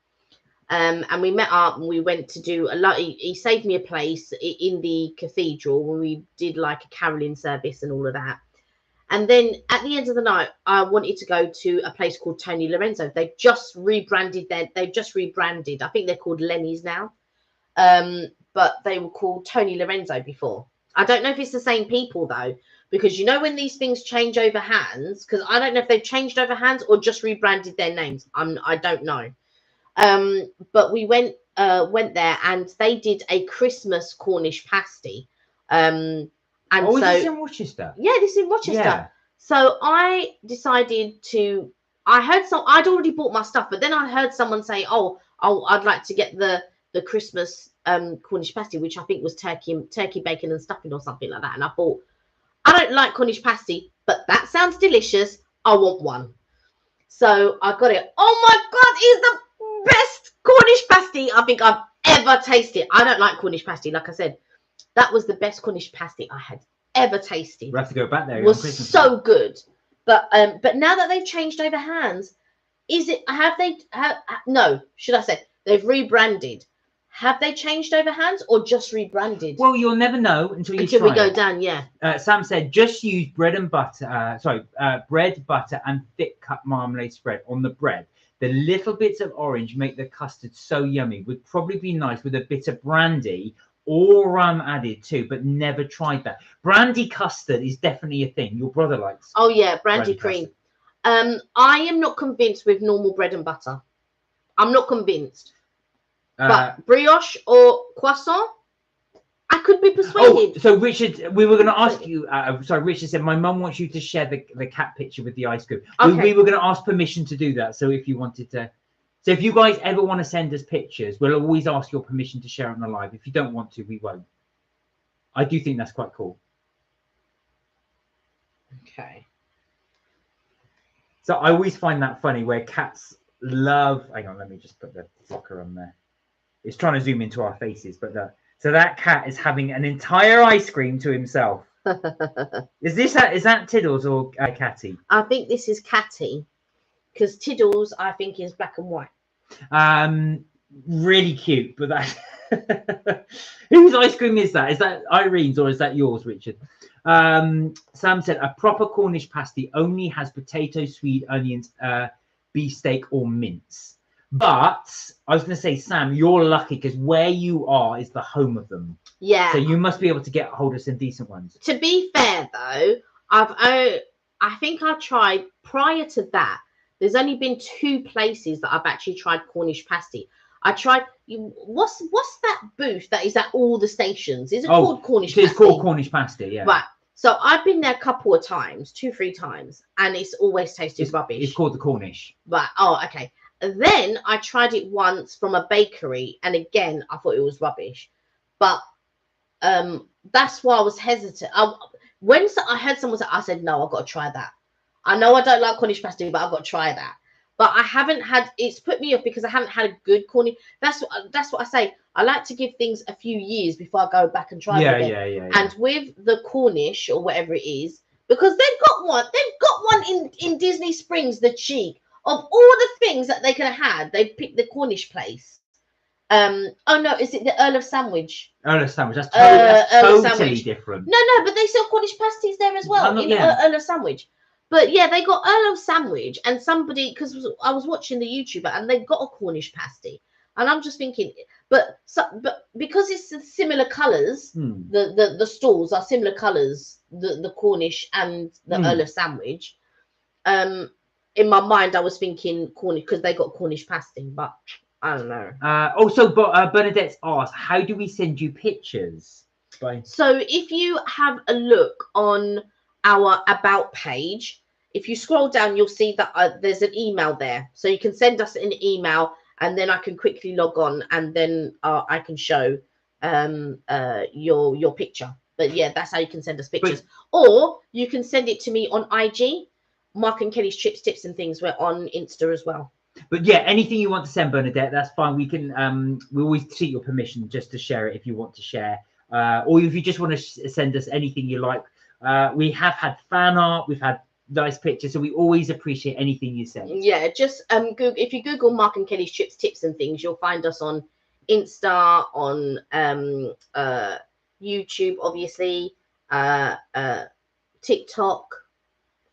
And we met up and we went to do he saved me a place in the cathedral when we did like a caroling service and all of that. And then at the end of the night, I wanted to go to a place called Tony Lorenzo. They've just rebranded. I think they're called Lenny's now. But they were called Tony Lorenzo before. I don't know if it's the same people though, because you know when these things change over hands, because I don't know if they've changed over hands or just rebranded their names. I don't know. But we went there and they did a Christmas Cornish pasty. And is this in Rochester? Yeah, this is in Rochester. Yeah. So I decided I'd already bought my stuff, but then I heard someone say, I'd like to get the Christmas Cornish pasty, which I think was turkey bacon and stuffing or something like that. And I thought, I don't like Cornish pasty, but that sounds delicious. I want one. So I got it. Oh my God, it's the best Cornish pasty I think I've ever tasted. I don't like Cornish pasty, like I said. That was the best Cornish pasty I had ever tasted. We'll have to go back there. It was so good. But now that they've changed over hands, no, should I say they've rebranded? Have they changed over hands or just rebranded? Well, you'll never know until we go it. down. Yeah. Sam said just use bread and butter. Bread, butter, and thick cut marmalade spread on the bread. The little bits of orange make the custard so yummy. Would probably be nice with a bit of brandy or rum added too, but never tried that. Brandy custard is definitely a thing. Your brother likes. Oh yeah, brandy cream. Custard. I am not convinced with normal bread and butter. I'm not convinced. But brioche or croissant, I could be persuaded. Oh, so Richard, we were going to ask you. Sorry, Richard said my mum wants you to share the cat picture with the ice cream. Okay. We were going to ask permission to do that. So if you wanted to, so if you guys ever want to send us pictures, we'll always ask your permission to share on the live. If you don't want to, we won't. I do think that's quite cool. Okay. So I always find that funny where cats love. Hang on, let me just put the blocker on there. It's trying to zoom into our faces, but so that cat is having an entire ice cream to himself. Is that Tiddles or Catty? I think this is Catty, because Tiddles I think is black and white. Really cute, but that whose ice cream is that? Is that Irene's or is that yours, Richard? Sam said a proper Cornish pasty only has potato, sweet onions, beefsteak, or mince. But I was going to say, Sam, you're lucky because where you are is the home of them. Yeah. So you must be able to get hold of some decent ones. To be fair, though, I think I tried prior to that. There's only been 2 places that I've actually tried Cornish pasty. I tried. What's that booth that is at all the stations? Is it called Cornish pasty? It's called Cornish pasty, yeah. Right. So I've been there a couple of times, 2-3 times, and it's always tasted rubbish. It's called the Cornish. Right. Oh, okay. Then I tried it once from a bakery, and again I thought it was rubbish. But that's why I was hesitant. When I heard someone say, I said, no, I've got to try that. I know I don't like Cornish pasty, but I've got to try that. But I haven't had. It's put me off because I haven't had a good Cornish. That's what I say. I like to give things a few years before I go back and try them again. Yeah. And with the Cornish or whatever it is, because they've got one in Disney Springs. The cheek of all the things that they could have had, they picked the Cornish place. Oh no, is it the Earl of Sandwich? Earl of Sandwich. That's totally different. No, but they sell Cornish pasties there as well in Earl of Sandwich. But yeah, they got Earl of Sandwich and somebody, because I was watching the YouTuber and they got a Cornish pasty, and I'm just thinking, but because it's similar colours, the stalls are similar colours, the Cornish and the Earl of Sandwich. In my mind, I was thinking Cornish because they got Cornish pasty, but I don't know. But Bernadette's asked, how do we send you pictures? So if you have a look on our About page, if you scroll down, you'll see that there's an email there. So you can send us an email, and then I can quickly log on, and then I can show your picture. But yeah, that's how you can send us pictures. Or you can send it to me on IG. Mark and Kelly's Chips, Tips and Things. We're on Insta as well. But yeah, anything you want to send, Bernadette, that's fine. We can we always seek your permission just to share it if you want to share, or if you just want to send us anything you like. We have had fan art, we've had nice pictures, so we always appreciate anything you send. Yeah, just Google, if you Google Mark and Kelly's Chips, Tips and Things, you'll find us on Insta, on YouTube, obviously, TikTok.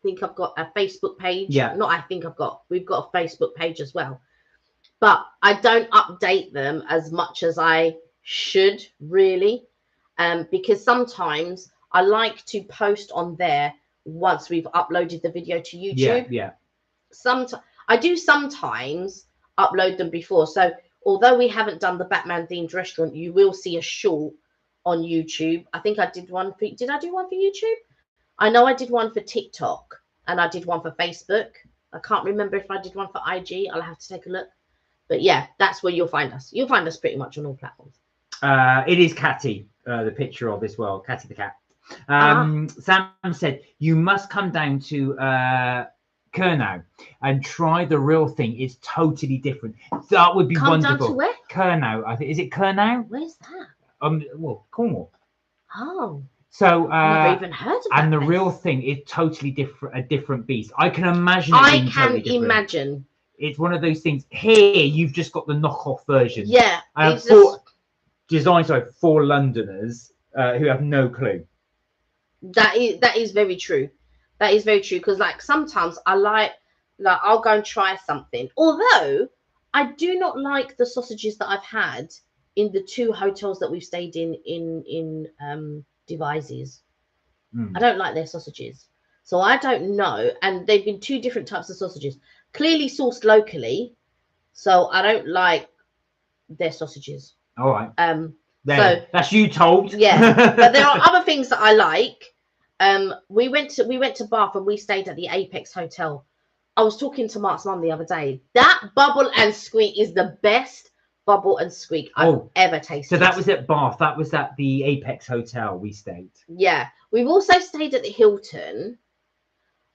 I think I've got a Facebook page. Yeah. We've got a Facebook page as well. But I don't update them as much as I should, really. Because sometimes I like to post on there once we've uploaded the video to YouTube. Yeah. I do sometimes upload them before. So although we haven't done the Batman themed restaurant, you will see a short on YouTube. I think I did one for. Did I do one for YouTube? I know I did one for TikTok and I did one for Facebook. I can't remember if I did one for IG. I'll have to take a look. But yeah, that's where you'll find us. You'll find us pretty much on all platforms. It is Catty, the picture of as well. Catty the cat. Sam said, you must come down to Kurnow and try the real thing. It's totally different. That would be wonderful. Down to where? Kurnow, I think. Is it Kurnow? Where's that? Well, Cornwall. Oh. So Never even heard of that and the place. real thing is totally different, a different beast. I can imagine it I being can totally different. imagine. It's one of those things. Here, you've just got the knockoff version. Yeah, And it's just, designed for Londoners who have no clue. that is very true. That is very true, because like sometimes I like I'll go and try something. Although I do not like the sausages that I've had in the 2 hotels that we've stayed in Devizes. I don't like their sausages. So I don't know. And they've been 2 different types of sausages, clearly sourced locally. So I don't like their sausages. All right. So that's you told. Yeah, but there are other things that I like. We went to Bath and we stayed at the Apex Hotel. I was talking to Mark's mum the other day. That bubble and squeak is the best bubble and squeak I've ever tasted. So that was at Bath. That was at the Apex Hotel we stayed. Yeah, we've also stayed at the Hilton.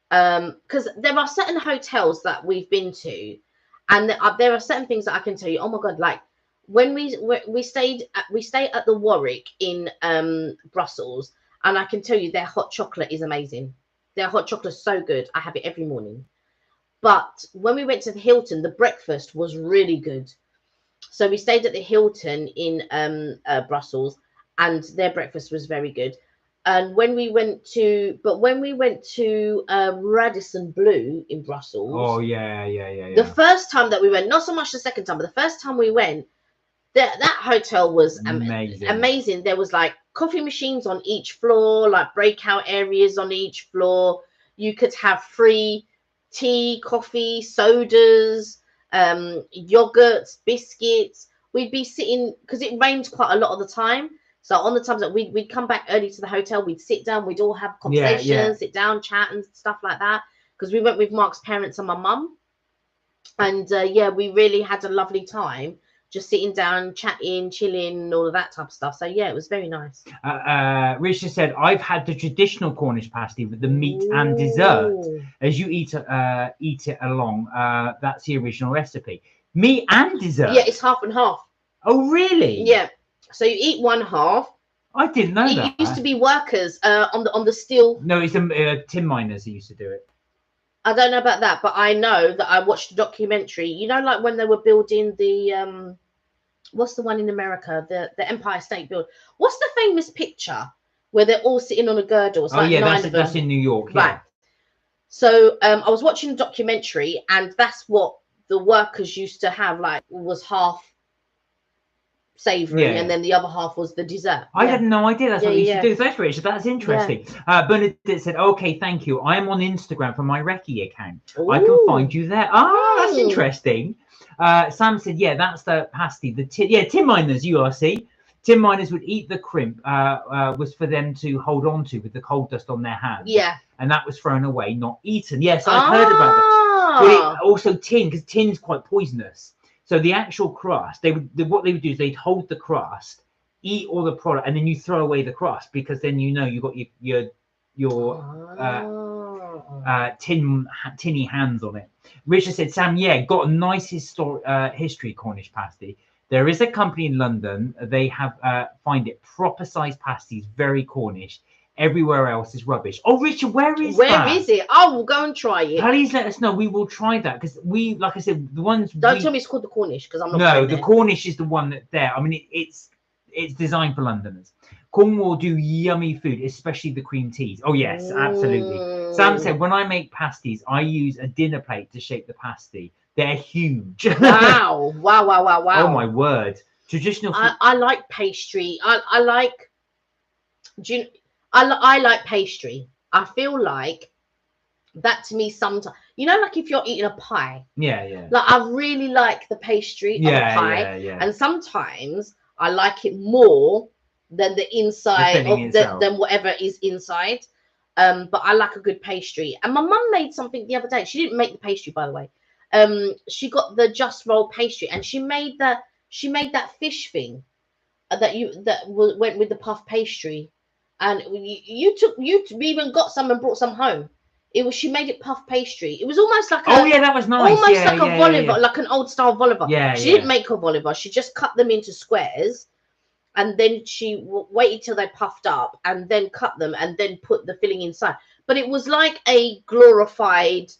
Because there are certain hotels that we've been to, and there are certain things that I can tell you. Oh my god, like when we stay at the Warwick in Brussels, and I can tell you their hot chocolate is amazing. Their hot chocolate is so good. I have it every morning. But when we went to the Hilton, the breakfast was really good. So we stayed at the Hilton in Brussels, and their breakfast was very good. And when we went to Radisson Blue in Brussels. Oh yeah. The first time that we went, not so much the second time, but the first time we went, that hotel was amazing. There was like coffee machines on each floor, like breakout areas on each floor. You could have free tea, coffee, sodas, yogurts, biscuits. We'd be sitting, because it rained quite a lot of the time. So on the times that we'd come back early to the hotel, we'd sit down, we'd all have conversations, sit down, chat and stuff like that. Because we went with Mark's parents and my mum. And we really had a lovely time, just sitting down, chatting, chilling, all of that type of stuff. So yeah, it was very nice. Richard said, I've had the traditional Cornish pasty with the meat and dessert. As you eat it along, that's the original recipe. Meat and dessert? Yeah, it's half and half. Oh, really? Yeah. So you eat one half. I didn't know that. It used to be workers on the steel. No, it's tin miners that used to do it. I don't know about that, but I know that I watched a documentary. You know, like when they were building the what's the one in America, the Empire State Building? What's the famous picture where they're all sitting on a girdle? It's that's in New York. Yeah. Right. So I was watching a documentary, and that's what the workers used to have. Like, was half savoury, and then the other half was the dessert. I had no idea that's what you used to do. Thanks, Richard. That's interesting. Bernadette said, okay, thank you. I am on Instagram for my Recce account. Ooh. I can find you there. That's interesting. Sam said, yeah, that's the pasty. The tin miners, URC. Tin miners would eat the crimp, was for them to hold on to with the coal dust on their hands. Yeah. And that was thrown away, not eaten. Yes, I've heard about that. But also tin, because tin's quite poisonous. So the actual crust, what they would do is they'd hold the crust, eat all the product, and then you throw away the crust, because then you know you got your tinny hands on it. Richard said, Sam, got a nice history Cornish pasty. There is a company in London. They have find it proper size pasties, very Cornish. Everywhere else is rubbish. Oh, Richard, where is it? I will go and try it. Please let us know. We will try that, because we, like I said, the ones. Don't tell me it's called the Cornish, because I'm not. No, the Cornish is the one that's there. I mean, it's designed for Londoners. Cornwall do yummy food, especially the cream teas. Oh yes, absolutely. Sam said, when I make pasties, I use a dinner plate to shape the pasty. They're huge. Wow! Oh my word! Traditional food. I like pastry. I like. I like pastry. I feel like that to me sometimes, you know, like if you're eating a pie. Yeah. Like I really like the pastry of a pie. Yeah. And sometimes I like it more than the inside than whatever is inside. But I like a good pastry. And my mum made something the other day. She didn't make the pastry, by the way. She got the just roll pastry, and she made that fish thing that went with the puff pastry. And you even got some and brought some home. She made it puff pastry. It was almost like that was nice. Almost like a vol au vent, like an old style vol au vent. Yeah, she didn't make a vol au vent. She just cut them into squares, and then she waited till they puffed up and then cut them and then put the filling inside. But it was like a glorified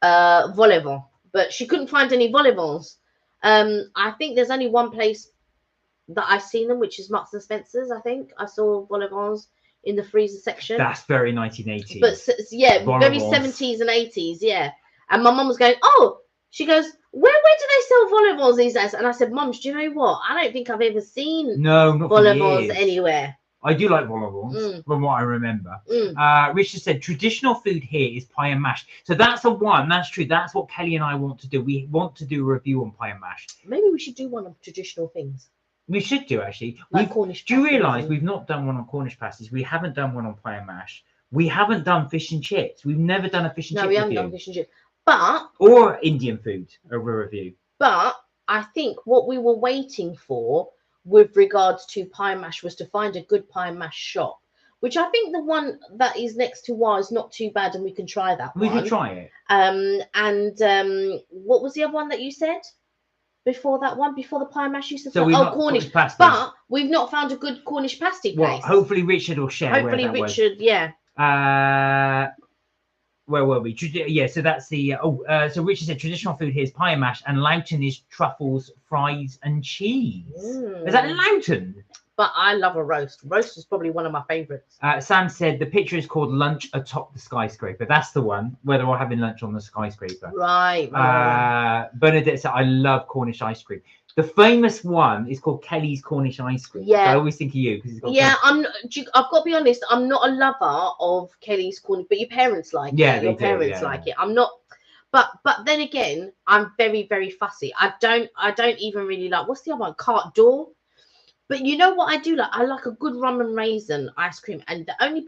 vol au vent, but she couldn't find any vol au vents. I think there's only one place that I've seen them, which is Marks and Spencer's. I think I saw vol au vents in the freezer section. That's very 1980s. But yeah, Vol au very vents. 70s and 80s, yeah. And my mum was going, oh, she goes, where do they sell vol au vents these days? And I said, Mum, do you know what? I don't think I've ever seen No, not vol for au vents years. anywhere. I do like vol au vents, from what I remember. Richard said, traditional food here is pie and mash. So that's the one. That's true. That's what Kelly and I want to do. We want to do a review on pie and mash. Maybe we should do one of traditional things. We should do, actually. Like Cornish do you pasties realise and- we've not done one on Cornish pasties? We haven't done one on pie and mash. We haven't done fish and chips. We've never done a fish and No, chip we haven't review. done fish and chips. But Or Indian food, a review. But I think what we were waiting for with regards to pie and mash was to find a good pie and mash shop, which I think the one that is next to ours is not too bad, and we can try that We one. could try it. What was the other one that you said before that one? Before the pie and mash, you said So we've not Cornish pasties. But we've not found a good Cornish pasty place. Well, hopefully Richard will share. Hopefully where that Richard, yeah. Was. Where were we? Yeah, so that's the so Richard said traditional food here is pie and mash, and Loughton is truffles, fries, and cheese. Is that Loughton? But I love a roast. Roast is probably one of my favourites. Sam said the picture is called Lunch Atop the Skyscraper. That's the one, where they're all having lunch on the skyscraper. Right. Bernadette said, I love Cornish ice cream. The famous one is called Kelly's Cornish ice cream. Yeah. So I always think of you because it's got I've got to be honest. I'm not a lover of Kelly's Cornish, but your parents like it. Yeah, Your parents like it. I'm not. But then again, I'm very, very fussy. I don't even really like. What's the other one? Carte d'Or. But you know what I do like? I like a good rum and raisin ice cream, and the only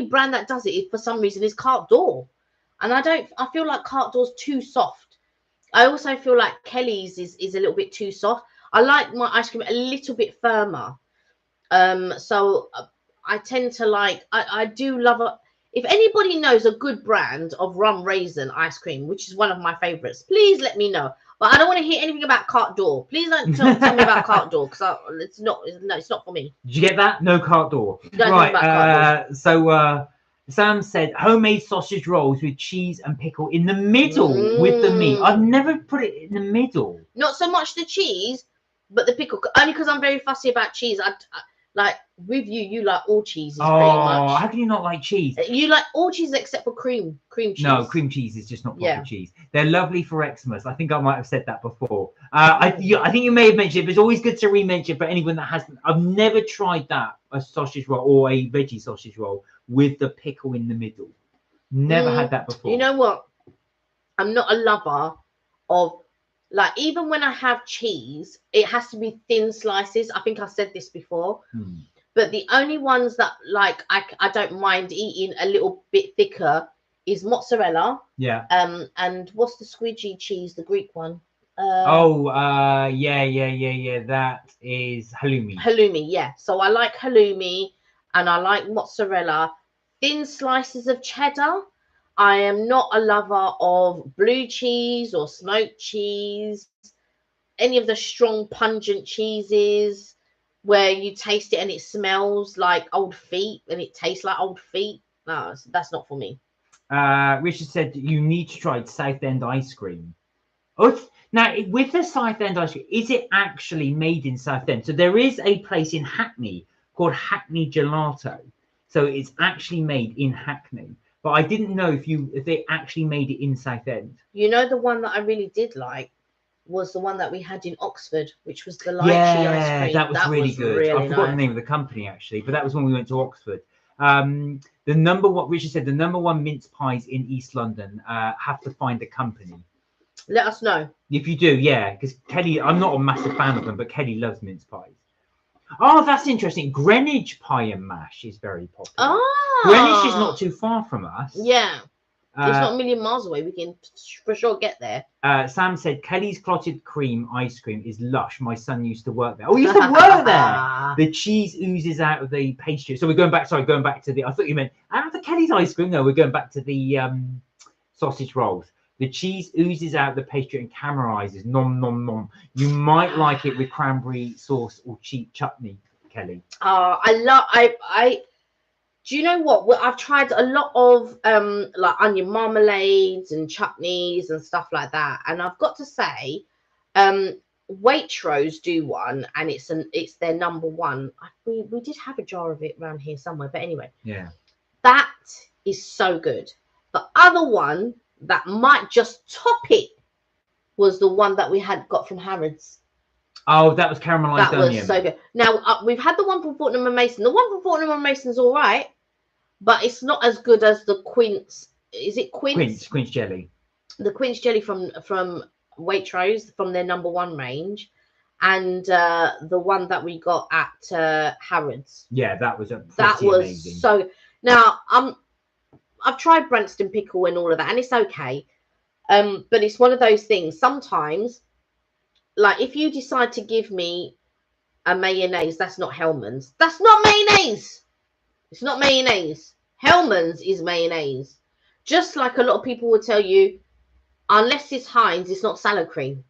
brand that does it is, for some reason, is Carte d'Or, and I feel like Carte d'Or's too soft. I also feel like Kelly's is a little bit too soft. I like my ice cream a little bit firmer. So I tend to like. I do love a. If anybody knows a good brand of rum raisin ice cream, which is one of my favorites, please let me know. But I don't want to hear anything about Carte d'Or. Please don't tell me about Carte d'Or, because it's not for me. Did you get that? No Carte d'Or. Right. So Sam said homemade sausage rolls with cheese and pickle in the middle with the meat. I've never put it in the middle. Not so much the cheese, but the pickle. Only because I'm very fussy about cheese. I like with you like all cheeses pretty much. How can you not like cheese? You like all cheese except for cream cheese. No, cream cheese is just not proper cheese. They're lovely for eczemas. I think I might have said that before. I think you may have mentioned it, but it's always good to re-mention for anyone that hasn't. I've never tried that, a sausage roll or a veggie sausage roll with the pickle in the middle. Never had that before. You know what? I'm not a lover of, like, even when I have cheese, it has to be thin slices. I think I said this before. But the only ones that, like, I don't mind eating a little bit thicker is mozzarella. Yeah. And what's the squidgy cheese, the Greek one? Yeah. That is halloumi. Halloumi, yeah. So I like halloumi and I like mozzarella. Thin slices of cheddar. I am not a lover of blue cheese or smoked cheese, any of the strong pungent cheeses where you taste it and it smells like old feet and it tastes like old feet. No, that's not for me. Richard said you need to try Southend ice cream. Now with the Southend ice cream, is it actually made in Southend? So there is a place in Hackney called Hackney Gelato. So it's actually made in Hackney. But I didn't know if they actually made it in Southend. You know, the one that I really did like was the one that we had in Oxford, which was the lychee ice cream. That was really good. Really I forgot the name of the company actually, but that was when we went to Oxford. Richard said the number one mince pies in East London have to find a company. Let us know. If you do, yeah, because Kelly, I'm not a massive fan of them, but Kelly loves mince pies. Oh, that's interesting. Greenwich pie and mash is very popular. Greenwich is not too far from us. Yeah. It's not a million miles away. We can for sure get there. Sam said Kelly's clotted cream ice cream is lush. My son used to work there. Oh, he used to work there. The cheese oozes out of the pastry. So we're going back. Going back to the. I thought you meant out of the Kelly's ice cream. No, we're going back to the sausage rolls. The cheese oozes out the pastry and caramelizes. Nom nom nom. You might like it with cranberry sauce or cheap chutney, Kelly. Oh, I do you know what? Well, I've tried a lot of like onion marmalades and chutneys and stuff like that, and I've got to say, Waitrose do one, and it's their number one. We did have a jar of it around here somewhere, but anyway, Yeah, that is so good. The other one that might just top it was the one that we had got from Harrods. oh, that was caramelized That onion. was so good. Now we've had the one from Fortnum and Mason. The one from Fortnum and Mason's all right, but it's not as good as the quince. Is it quince? Quince jelly. The quince jelly from Waitrose, from their number one range, and the one that we got at Harrods. Yeah, that was amazing. So now I've tried Branston pickle and all of that, and it's okay. But it's one of those things. Sometimes, like if you decide to give me a mayonnaise, that's not Hellman's. That's not mayonnaise. It's not mayonnaise. Hellman's is mayonnaise. Just like a lot of people will tell you, unless it's Heinz, it's not salad cream.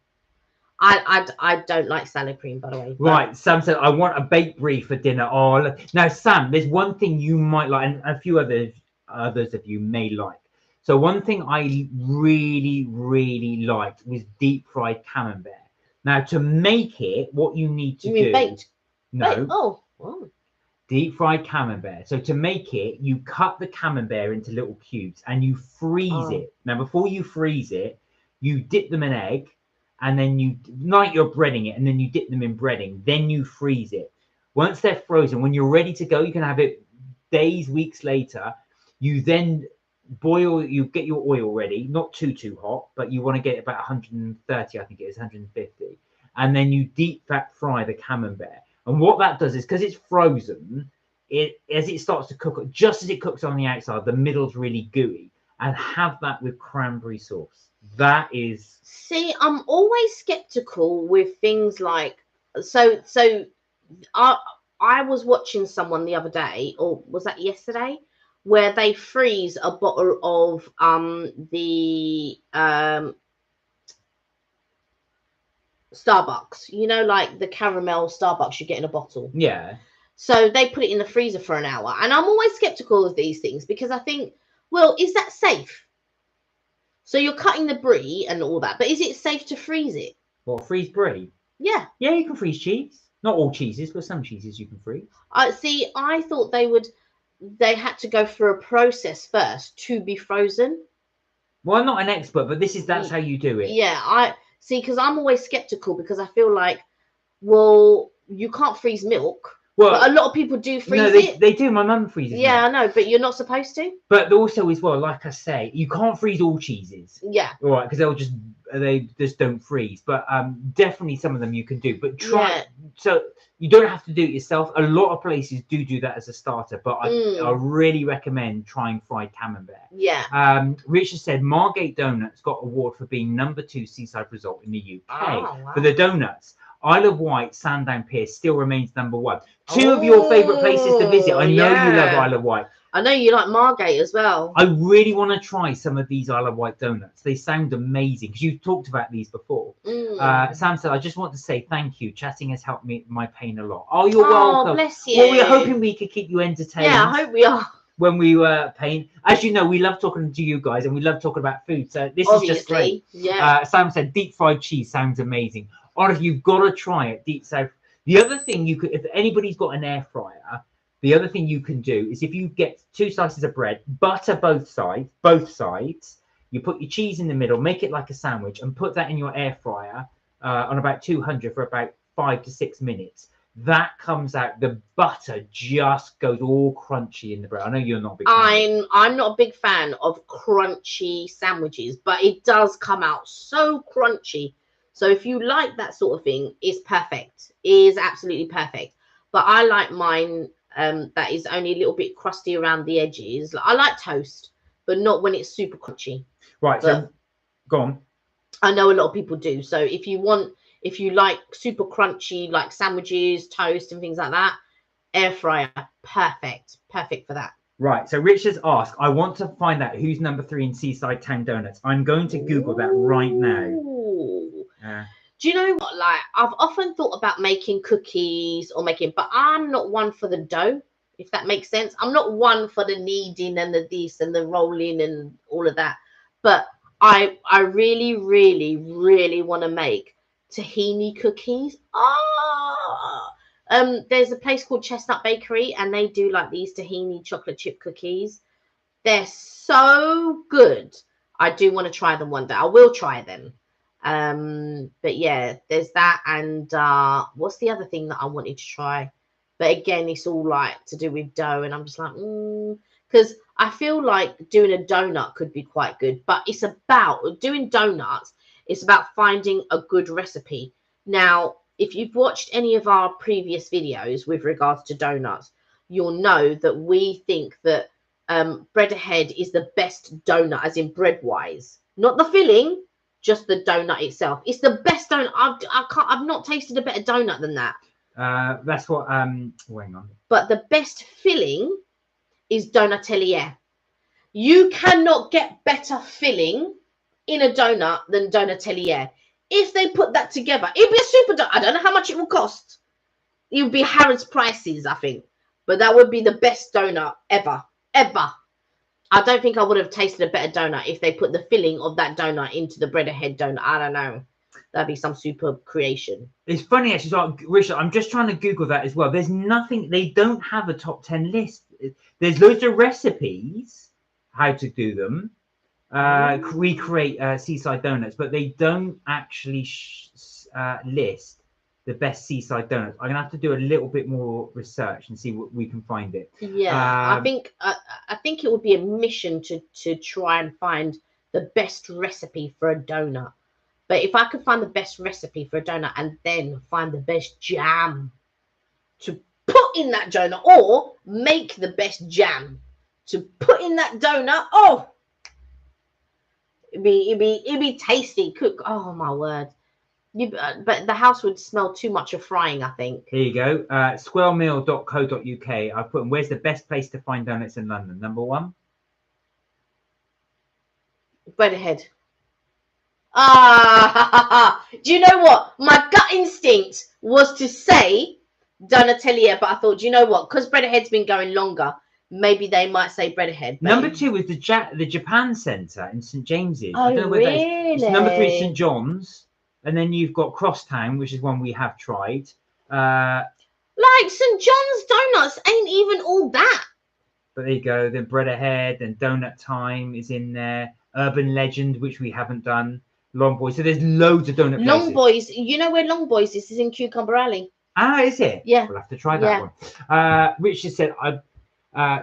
I don't like salad cream, by the way. Right, Sam said, I want a baked brie for dinner. Oh, look. Now, Sam, there's one thing you might like, and a few others of you may like. So one thing I really, really liked was deep fried camembert. Now, to make it, what you need to do... baked? No. Baked. Oh. Deep fried camembert. So to make it, you cut the camembert into little cubes and you freeze it. Now, before you freeze it, you dip them in egg, and then like you're breading it, and then you dip them in breading. Then you freeze it. Once they're frozen, when you're ready to go, you can have it days, weeks later. You then you get your oil ready, not too hot, but you want to get it about 130, I think it is 150, and then you deep fry the camembert. And what that does is, because it's frozen, as it starts to cook, just as it cooks on the outside, the middle's really gooey. And have that with cranberry sauce. That is... See, I'm always skeptical with things like... So I was watching someone the other day, or was that yesterday, where they freeze a bottle of the Starbucks, you know, like the caramel Starbucks you get in a bottle. Yeah. So they put it in the freezer for an hour, and I'm always skeptical of these things because I think, well, is that safe? So you're cutting the brie and all that, but is it safe to freeze it? What, freeze brie? Yeah. Yeah, you can freeze cheese. Not all cheeses, but some cheeses you can freeze. See, I thought they had to go through a process first to be frozen. Well, I'm not an expert, but that's how you do it. Yeah, I see, because I'm always skeptical because I feel like, well, you can't freeze milk. Well, but a lot of people do freeze it. They do. My mum freezes. Yeah, milk. I know, but you're not supposed to. But also, as well, like I say, you can't freeze all cheeses. Yeah. All right, because they just don't freeze. But definitely some of them you can do. But try. Yeah. So you don't have to do it yourself. A lot of places do that as a starter. But I really recommend trying fried camembert. Yeah. Richard said Margate Donuts got award for being #2 seaside resort in the UK wow. for the donuts. Isle of Wight, Sandown Pier still remains #1. Two of your favourite places to visit. I know you love Isle of Wight. I know you like Margate as well. I really want to try some of these Isle of Wight donuts. They sound amazing because you've talked about these before. Sam said, I just want to say thank you. Chatting has helped me my pain a lot. Oh, you're welcome. Bless you. Well, we're hoping we could keep you entertained. Yeah, I hope we are. When we were paying, as you know, we love talking to you guys and we love talking about food. So this is just great. Yeah. Sam said, deep fried cheese sounds amazing. Honestly, you've got to try it. Deep south. The other thing you could, if anybody's got an air fryer, the other thing you can do is if you get 2 slices of bread, butter both sides, you put your cheese in the middle, make it like a sandwich, and put that in your air fryer on about 200 for about 5 to 6 minutes. That comes out, the butter just goes all crunchy in the bread. I know you're not a big fan. I'm not a big fan of crunchy sandwiches, but it does come out so crunchy. So if you like that sort of thing, it's perfect. It is absolutely perfect. But I like mine that is only a little bit crusty around the edges. I like toast, but not when it's super crunchy. Right, so go on. I know a lot of people do. So if you like super crunchy, like sandwiches, toast and things like that, air fryer, perfect for that. Right, so Richard's asked, I want to find out who's number 3 in Seaside Town Donuts. I'm going to Google that right now. Do you know what? Like, I've often thought about making cookies or but I'm not one for the dough, if that makes sense. I'm not one for the kneading and the this and the rolling and all of that. But I really, really, really want to make tahini cookies. There's a place called Chestnut Bakery, and they do like these tahini chocolate chip cookies. They're so good. I do want to try them one day. I will try them. But yeah, there's that. And what's the other thing that I wanted to try? But again, it's all like to do with dough, and I'm just like, because I feel like doing a donut could be quite good. But it's about doing donuts. It's about finding a good recipe. Now, if you've watched any of our previous videos with regards to donuts, you'll know that we think that bread ahead is the best donut, as in bread wise, not the filling, just the donut itself. It's the best donut. I've not tasted a better donut than that. That's what hang on. But the best filling is donatelier. You cannot get better filling in a donut than donatelier. If they put that together, it'd be a super donut. I don't know how much it will cost. It would be Harrods prices, I think. But that would be the best donut ever. I don't think I would have tasted a better donut if they put the filling of that donut into the bread ahead donut. I don't know. That'd be some superb creation. It's funny actually, so Richard, I'm just trying to Google that as well. There's nothing, they don't have a top 10 list. There's loads of recipes, how to do them, recreate seaside donuts, but they don't actually list the best seaside donuts. I'm gonna have to do a little bit more research and see what we can find it. Yeah, I think it would be a mission to try and find the best recipe for a donut. But if I could find the best recipe for a donut and then find the best jam to put in that donut, or make the best jam to put in that donut, it'd be tasty. Cook, oh my word. But the house would smell too much of frying, I think. Here you go. Squirrelmeal.co.uk. I've put in, where's the best place to find donuts in London? Number 1. Bread ahead. Do you know what? My gut instinct was to say Donatelier, but I thought, do you know what? Because bread ahead's been going longer, maybe they might say bread ahead. Number 2 is the Japan Centre in St James's. Oh, I don't know where that is. It's number 3 is St John's. And then you've got Crosstown, which is one we have tried. Like St John's Donuts ain't even all that. But there you go. Then Bread Ahead and Donut Time is in there. Urban Legend, which we haven't done. Long Boys. So there's loads of donut places. Long Boys. You know where Long Boys is? It's in Cucumber Alley. Ah, is it? Yeah. We'll have to try that one. Richard said,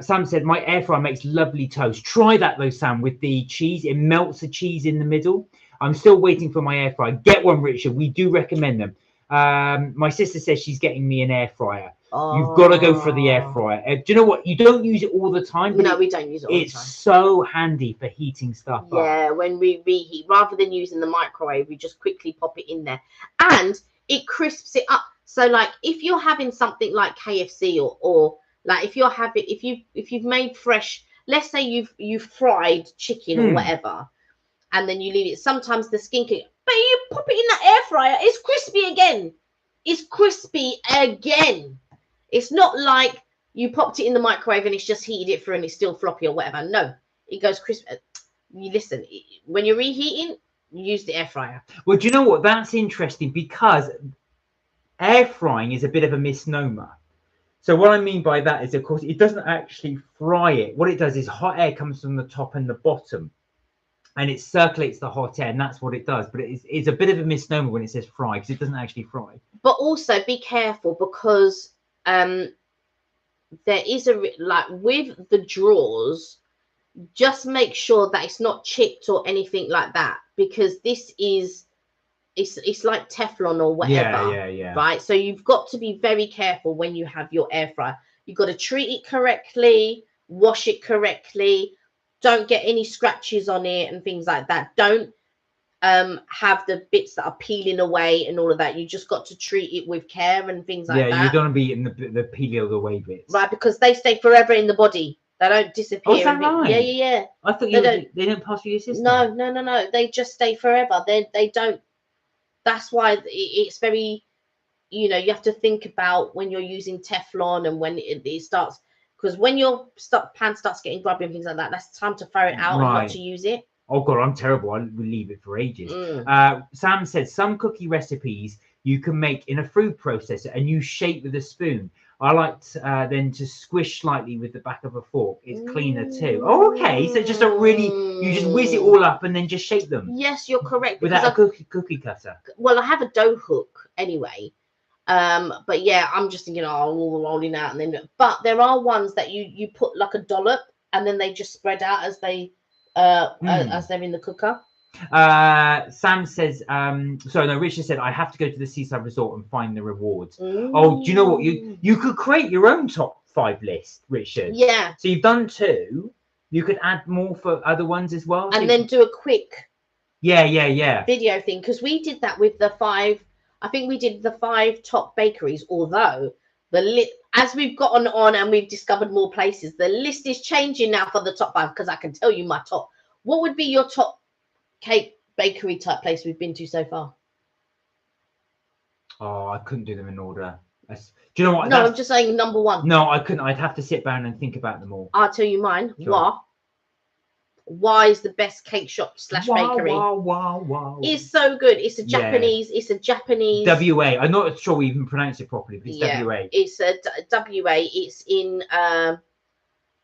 Sam said, my air fryer makes lovely toast. Try that though, Sam, with the cheese. It melts the cheese in the middle. I'm still waiting for my air fryer. Get one, Richard. We do recommend them. My sister says she's getting me an air fryer. You've got to go for the air fryer. Do you know what? You don't use it all the time. But no, we don't use it all the time. It's so handy for heating stuff up. Yeah, when we reheat, rather than using the microwave, we just quickly pop it in there. And it crisps it up. So like if you're having something like KFC or like if you've made fresh, let's say you've fried chicken or whatever, and then you leave it, sometimes the skin can, but you pop it in that air fryer, it's crispy again. It's crispy again. It's not like you popped it in the microwave and it's just heated it through and it's still floppy or whatever. No, it goes crispy. You listen, when you're reheating, use the air fryer. Well, do you know what? That's interesting because air frying is a bit of a misnomer. So what I mean by that is, of course, it doesn't actually fry it. What it does is hot air comes from the top and the bottom, and it circulates the hot air, and that's what it does. But it's a bit of a misnomer when it says fry, because it doesn't actually fry. But also be careful, because there is like with the drawers, just make sure that it's not chipped or anything like that, because this is it's like Teflon or whatever. Yeah. Right. So you've got to be very careful when you have your air fryer. You've got to treat it correctly, wash it correctly, don't get any scratches on it and things like that. Don't have the bits that are peeling away and all of that. You just got to treat it with care and things like that. Yeah, you don't want to be eating the peeling away bits. Right, because they stay forever in the body. They don't disappear. Oh, is that right? Yeah. I thought they don't pass through your system. No. They just stay forever. They don't. That's why it's very, you know, you have to think about when you're using Teflon and when it starts, because when your pan starts getting grubby and things like that, that's time to throw it out and not to use it. Oh God, I'm terrible. I would leave it for ages. Sam said some cookie recipes you can make in a food processor and you shape with a spoon. I like then to squish slightly with the back of a fork. It's cleaner too. Oh, okay. So just you just whiz it all up and then just shape them. Yes, you're correct. Without a cookie cutter. Well, I have a dough hook anyway. But yeah, I'm just thinking, all the rolling out and then. But there are ones that you put like a dollop and then they just spread out as they as they're in the cooker. Sam says, Richard said, I have to go to the seaside resort and find the rewards. Oh, do you know what? You could create your own top 5 list, Richard. Yeah. So you've done 2. You could add more for other ones as well. And then do a quick video thing. Because we did that with the 5, I think we did the 5 top bakeries, although as we've gotten on and we've discovered more places, the list is changing now for the top 5, because I can tell you my top. What would be your top cake bakery type place we've been to so far? Oh, I couldn't do them in order. Do you know what? No, I'm just saying number 1. No, I couldn't. I'd have to sit down and think about them all. I'll tell you mine. Sure. Why is the best cake shop / bakery? Wow. It's so good. It's a Japanese. It's a Japanese. WA. I'm not sure we even pronounce it properly, but it's WA. It's a WA. It's in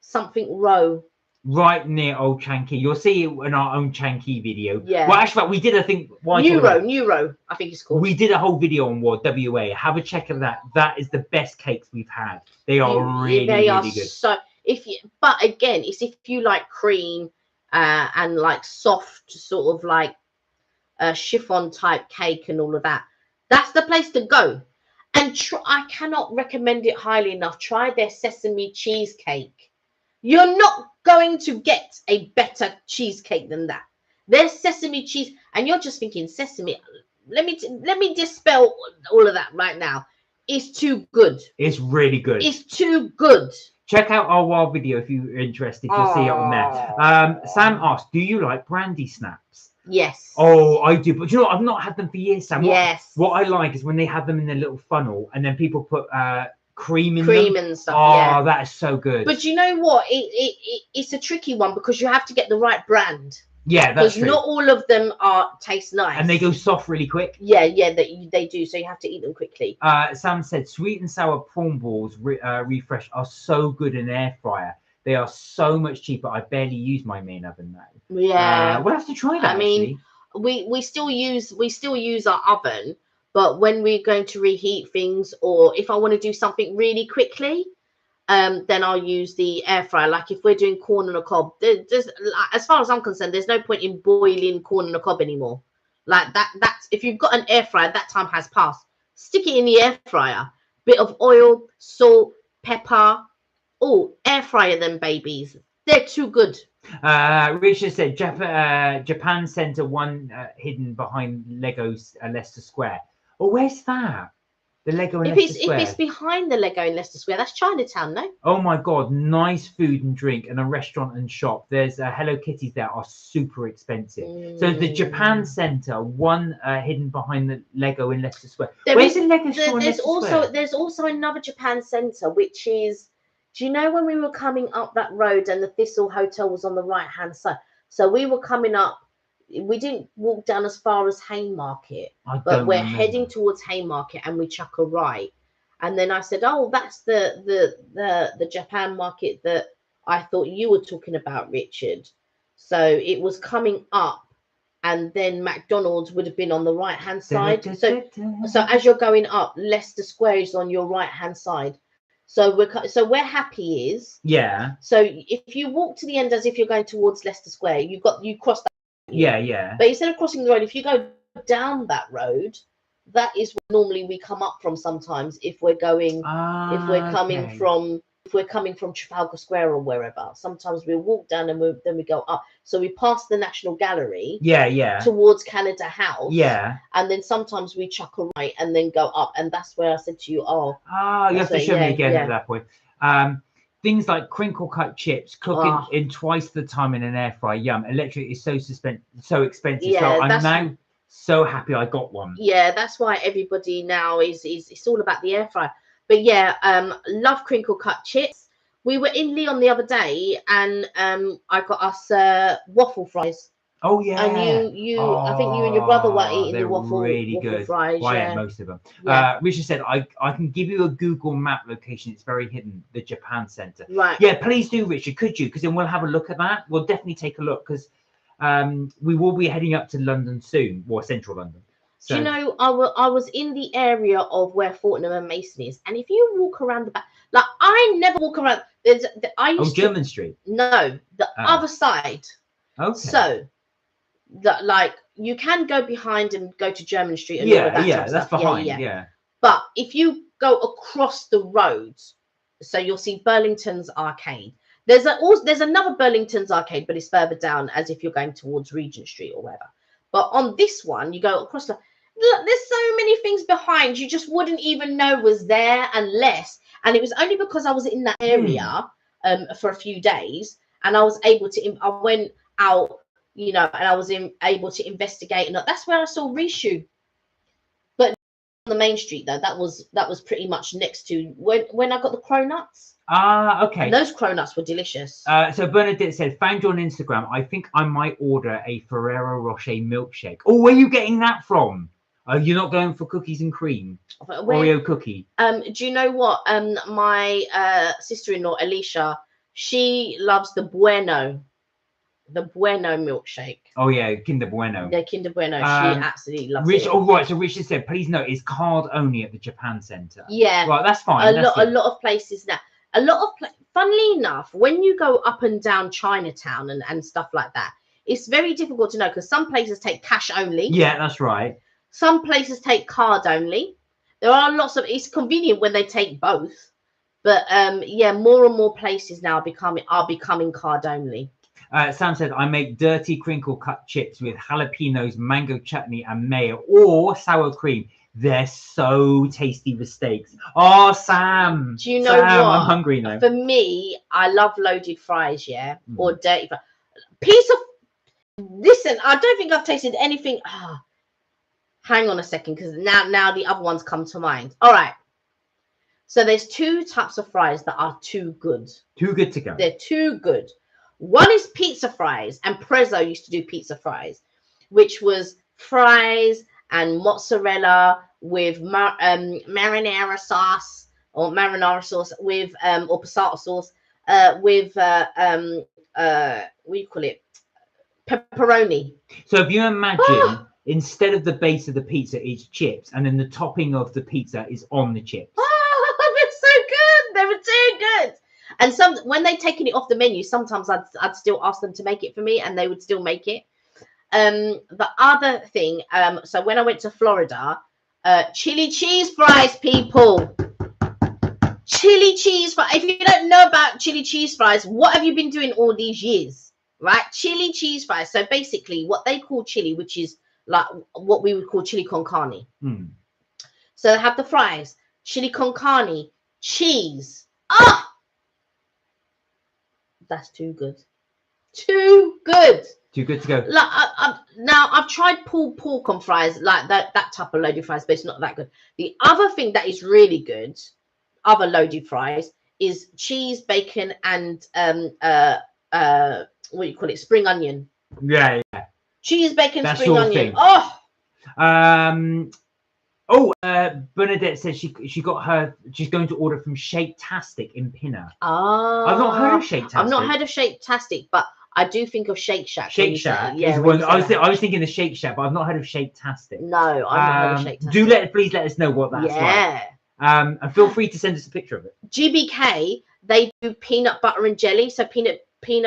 something row. Right near Old Chanky. You'll see it in our own Chanky video. Yeah. Well, actually, we did, I think... New Row, I think it's called. We did a whole video on WA. Have a check of that. That is the best cakes we've had. They are really good. So, but again, it's if you like cream and like soft sort of like chiffon type cake and all of that. That's the place to go. And I cannot recommend it highly enough. Try their sesame cheesecake. You're not going to get a better cheesecake than that. There's sesame cheese, and you're just thinking sesame. Let me dispel all of that right now. It's too good. It's really good. It's too good. Check out our wild video if you're interested. You'll see it on there. Sam asked, "Do you like brandy snaps?" Yes. Oh, I do. But you know what? I've not had them for years, Sam. Yes. What I like is when they have them in their little funnel, and then people put cream in them. And stuff. Oh, that is so good. But you know what? It's a tricky one because you have to get the right brand. Yeah, that's true. Because not all of them taste nice. And they go soft really quick. Yeah, they do. So you have to eat them quickly. Sam said sweet and sour prawn balls refresh are so good in an air fryer. They are so much cheaper. I barely use my main oven now. Yeah. We'll have to try that. I mean, we still use our oven. But when we're going to reheat things, or if I want to do something really quickly, then I'll use the air fryer. Like if we're doing corn on the cob, there's, as far as I'm concerned, there's no point in boiling corn on the cob anymore. Like that's if you've got an air fryer, that time has passed. Stick it in the air fryer. Bit of oil, salt, pepper. Oh, air fryer them babies. They're too good. Richard said Japan Center, one hidden behind Lego's Leicester Square. Oh, where's that? The Lego in Leicester Square. If it's behind the Lego in Leicester Square, that's Chinatown, no? Oh my God, nice food and drink and a restaurant and shop. There's Hello Kitties there are super expensive. So the Japan Center, one hidden behind the Lego in Leicester Square. Where's the Lego store in Leicester Square? There's also another Japan Center, which is, do you know when we were coming up that road and the Thistle Hotel was on the right-hand side? So we were coming up. We didn't walk down as far as Haymarket, but we're heading towards Haymarket and we chuck a right. And then I said, oh, that's the Japan market that I thought you were talking about, Richard. So it was coming up and then McDonald's would have been on the right-hand side. So as you're going up, Leicester Square is on your right-hand side. So where Happy is. Yeah. So if you walk to the end as if you're going towards Leicester Square, you cross that. Yeah. But instead of crossing the road, if you go down that road, that is where normally we come up from sometimes if we're going if we're coming from Trafalgar Square or wherever. Sometimes we walk down and then we go up. So we pass the National Gallery. Yeah. Towards Canada House. Yeah. And then sometimes we chuck a right and then go up. And that's where I said to you, you have to show me again at that point. things like crinkle cut chips, cooking in twice the time in an air fryer. Yum. Electric is so expensive. Yeah, so I'm now so happy I got one. Yeah, that's why everybody now is it's all about the air fryer. But yeah, love crinkle cut chips. We were in Lyon the other day, and I got us waffle fries. Oh yeah, and I think you and your brother were eating the waffle good fries. Well, yeah, I ate most of them. Yeah. Richard said I can give you a Google map location. It's very hidden, the Japan Center. Right. Yeah, please do, Richard. Could you? Because then we'll have a look at that. We'll definitely take a look, because we will be heading up to London soon, or central London. So, do you know, I was in the area of where Fortnum and Mason is, and if you walk around the back, like I never walk around. Jermyn Street. No, the other side. Okay. So that, like, you can go behind and go to Jermyn Street and all of that that's stuff. behind. Yeah. But if you go across the road, so you'll see Burlington's Arcade. There's another Burlington's Arcade, but it's further down, as if you're going towards Regent Street or whatever. But on this one, you go across the. Look, there's so many things behind you just wouldn't even know was there unless. And it was only because I was in that area for a few days, and I was able to. I went out, you know, and I was able to investigate, and that's where I saw Rishu. But on the main street though, that was pretty much next to when I got the cronuts. Okay. And those cronuts were delicious. So Bernadette said, found you on Instagram. I think I might order a Ferrero Rocher milkshake. Oh, where are you getting that from? You're not going for cookies and cream? Oreo cookie. Do you know what? My sister-in-law Alicia, she loves the Bueno milkshake. Oh yeah, Kinder Bueno. Yeah, Kinder Bueno. She absolutely loves it. Oh right, so Richard said, please note, it's card only at the Japan Center. Yeah. Right, that's fine. A lot of places now. Funnily enough, when you go up and down Chinatown and stuff like that, it's very difficult to know, because some places take cash only. Yeah, that's right. Some places take card only. There are lots of. It's convenient when they take both, but yeah, more and more places now are becoming card only. Sam said, I make dirty crinkle cut chips with jalapenos, mango chutney, and mayo, or sour cream. They're so tasty with steaks. Oh, Sam. Do you know what? I'm hungry now. For me, I love loaded fries, or dirty fries. Piece of. Listen, I don't think I've tasted anything. Hang on a second, because now the other ones come to mind. All right. So there's two types of fries that are too good. Too good to go. They're too good. One is pizza fries, and Prezzo used to do pizza fries, which was fries and mozzarella with marinara sauce or with or passata sauce with what do you call it? Pepperoni. So if you imagine, instead of the base of the pizza, it's chips, and then the topping of the pizza is on the chips. Oh, they're so good. They were too good. And when they'd taken it off the menu, sometimes I'd still ask them to make it for me, and they would still make it. The other thing, so when I went to Florida, chili cheese fries, people. Chili cheese fries. If you don't know about chili cheese fries, what have you been doing all these years? Right? Chili cheese fries. So basically what they call chili, which is like what we would call chili con carne. So they have the fries, chili con carne, cheese. That's too good. Too good. Too good to go. Like now I've tried pulled pork on fries, like that type of loaded fries, but it's not that good. The other thing that is really good, other loaded fries, is cheese, bacon, and what do you call it? Spring onion. Yeah. Cheese, bacon, That's spring your onion. Thing. Bernadette says she's going to order from Shake-tastic in Pinner. I've not heard of Shake-tastic. I've not heard of Shake-tastic, but I do think of Shake Shack. Shake Shack. Yeah, I was thinking of Shake Shack, but I've not heard of Shake-tastic. No, I've not heard of Shake-tastic. Please let us know what that's like. And feel free to send us a picture of it. GBK, they do peanut butter and jelly, so peanut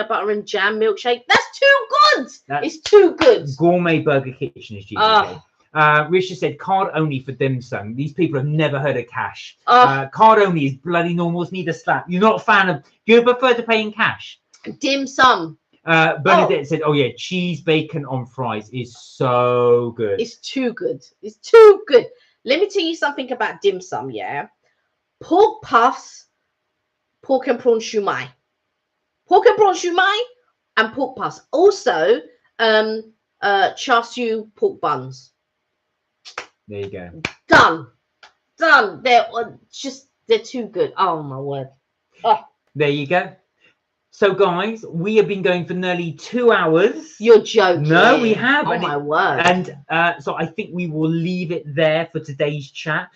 butter and jam milkshake. That's too good. It's too good. Gourmet Burger Kitchen is GBK. Risha said card only for dim sum. These people have never heard of cash. Card only is bloody normal. Need a slap. You're not a fan of. Do you prefer to pay in cash? Dim sum. Bernadette said, "Oh yeah, cheese bacon on fries is so good. It's too good. It's too good. Let me tell you something about dim sum. Yeah, pork puffs pork and prawn shumai. Pork and prawn shumai and pork puffs. Also, char siu pork buns. There you go. Done. They're too good. Oh my word. Oh. There you go. So guys, we have been going for nearly 2 hours. You're joking. No, we have. Oh my word. And so I think we will leave it there for today's chat.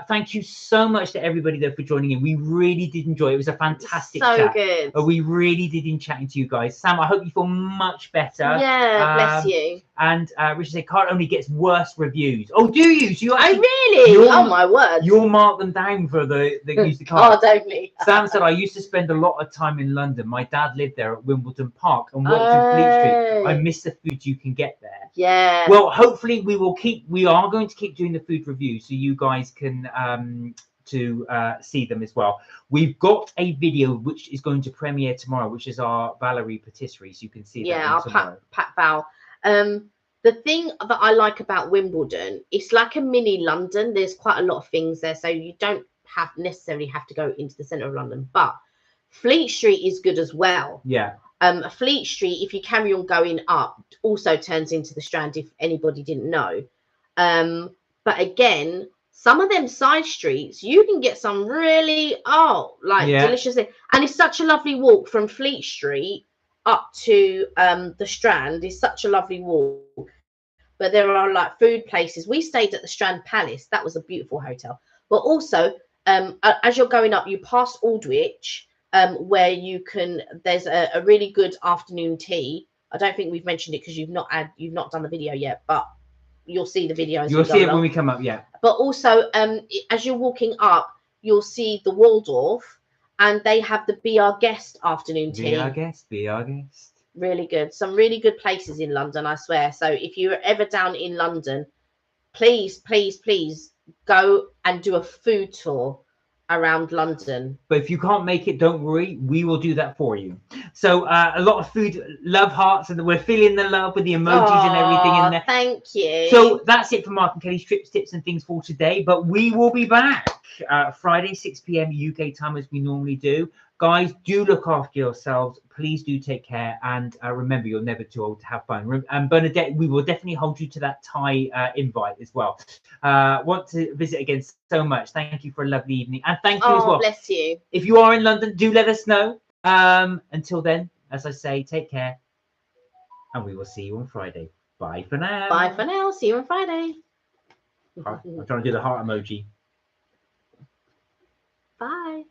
Thank you so much to everybody there for joining in. We really did enjoy it. It was a fantastic chat. So good. We really did in chatting to you guys. Sam, I hope you feel much better. Yeah, bless you. And Richard said, Carl only gets worse reviews. Oh, do you? So you actually, really? Oh my word. You'll mark them down for the use the card. God only. Sam said, I used to spend a lot of time in London. My dad lived there at Wimbledon Park and worked in Fleet Street. I miss the food you can get there. Yeah. Well, hopefully we are going to keep doing the food reviews so you guys can see them as well. We've got a video which is going to premiere tomorrow, which is our Valerie patisserie, so you can see that our Pat Val. The thing that I like about Wimbledon, it's like a mini London. There's quite a lot of things there, so you don't necessarily have to go into the centre of London, but Fleet Street is good as well. Yeah. Fleet Street, if you carry on going up, also turns into the Strand, if anybody didn't know. But again, some of them side streets, you can get some really delicious things. And it's such a lovely walk from Fleet Street up to the Strand. Is such a lovely walk. But there are like food places. We stayed at the Strand Palace. That was a beautiful hotel. But also, as you're going up, you pass Aldwych, where you can. There's a really good afternoon tea. I don't think we've mentioned it because you've not done the video yet, but you'll see the video. You'll see it when we come up, yeah. But also, as you're walking up, you'll see the Waldorf, and they have the Be Our Guest afternoon tea. Be Our Guest, Be Our Guest. Really good. Some really good places in London, I swear. So if you're ever down in London, please go and do a food tour around London. But if you can't make it, don't worry, we will do that for you. So a lot of food, love hearts, and we're feeling the love with the emojis and everything in there. Thank you. So that's it for Mark and Kelly's trips, tips and things for today, but we will be back Friday 6 p.m. UK time as we normally do. Guys, do look after yourselves. Please do take care. And remember, you're never too old to have fun. And Bernadette, we will definitely hold you to that Thai invite as well. Want to visit again so much. Thank you for a lovely evening. And thank you as well. Bless you. If you are in London, do let us know. Until then, as I say, take care. And we will see you on Friday. Bye for now. Bye for now. See you on Friday. I'm trying to do the heart emoji. Bye.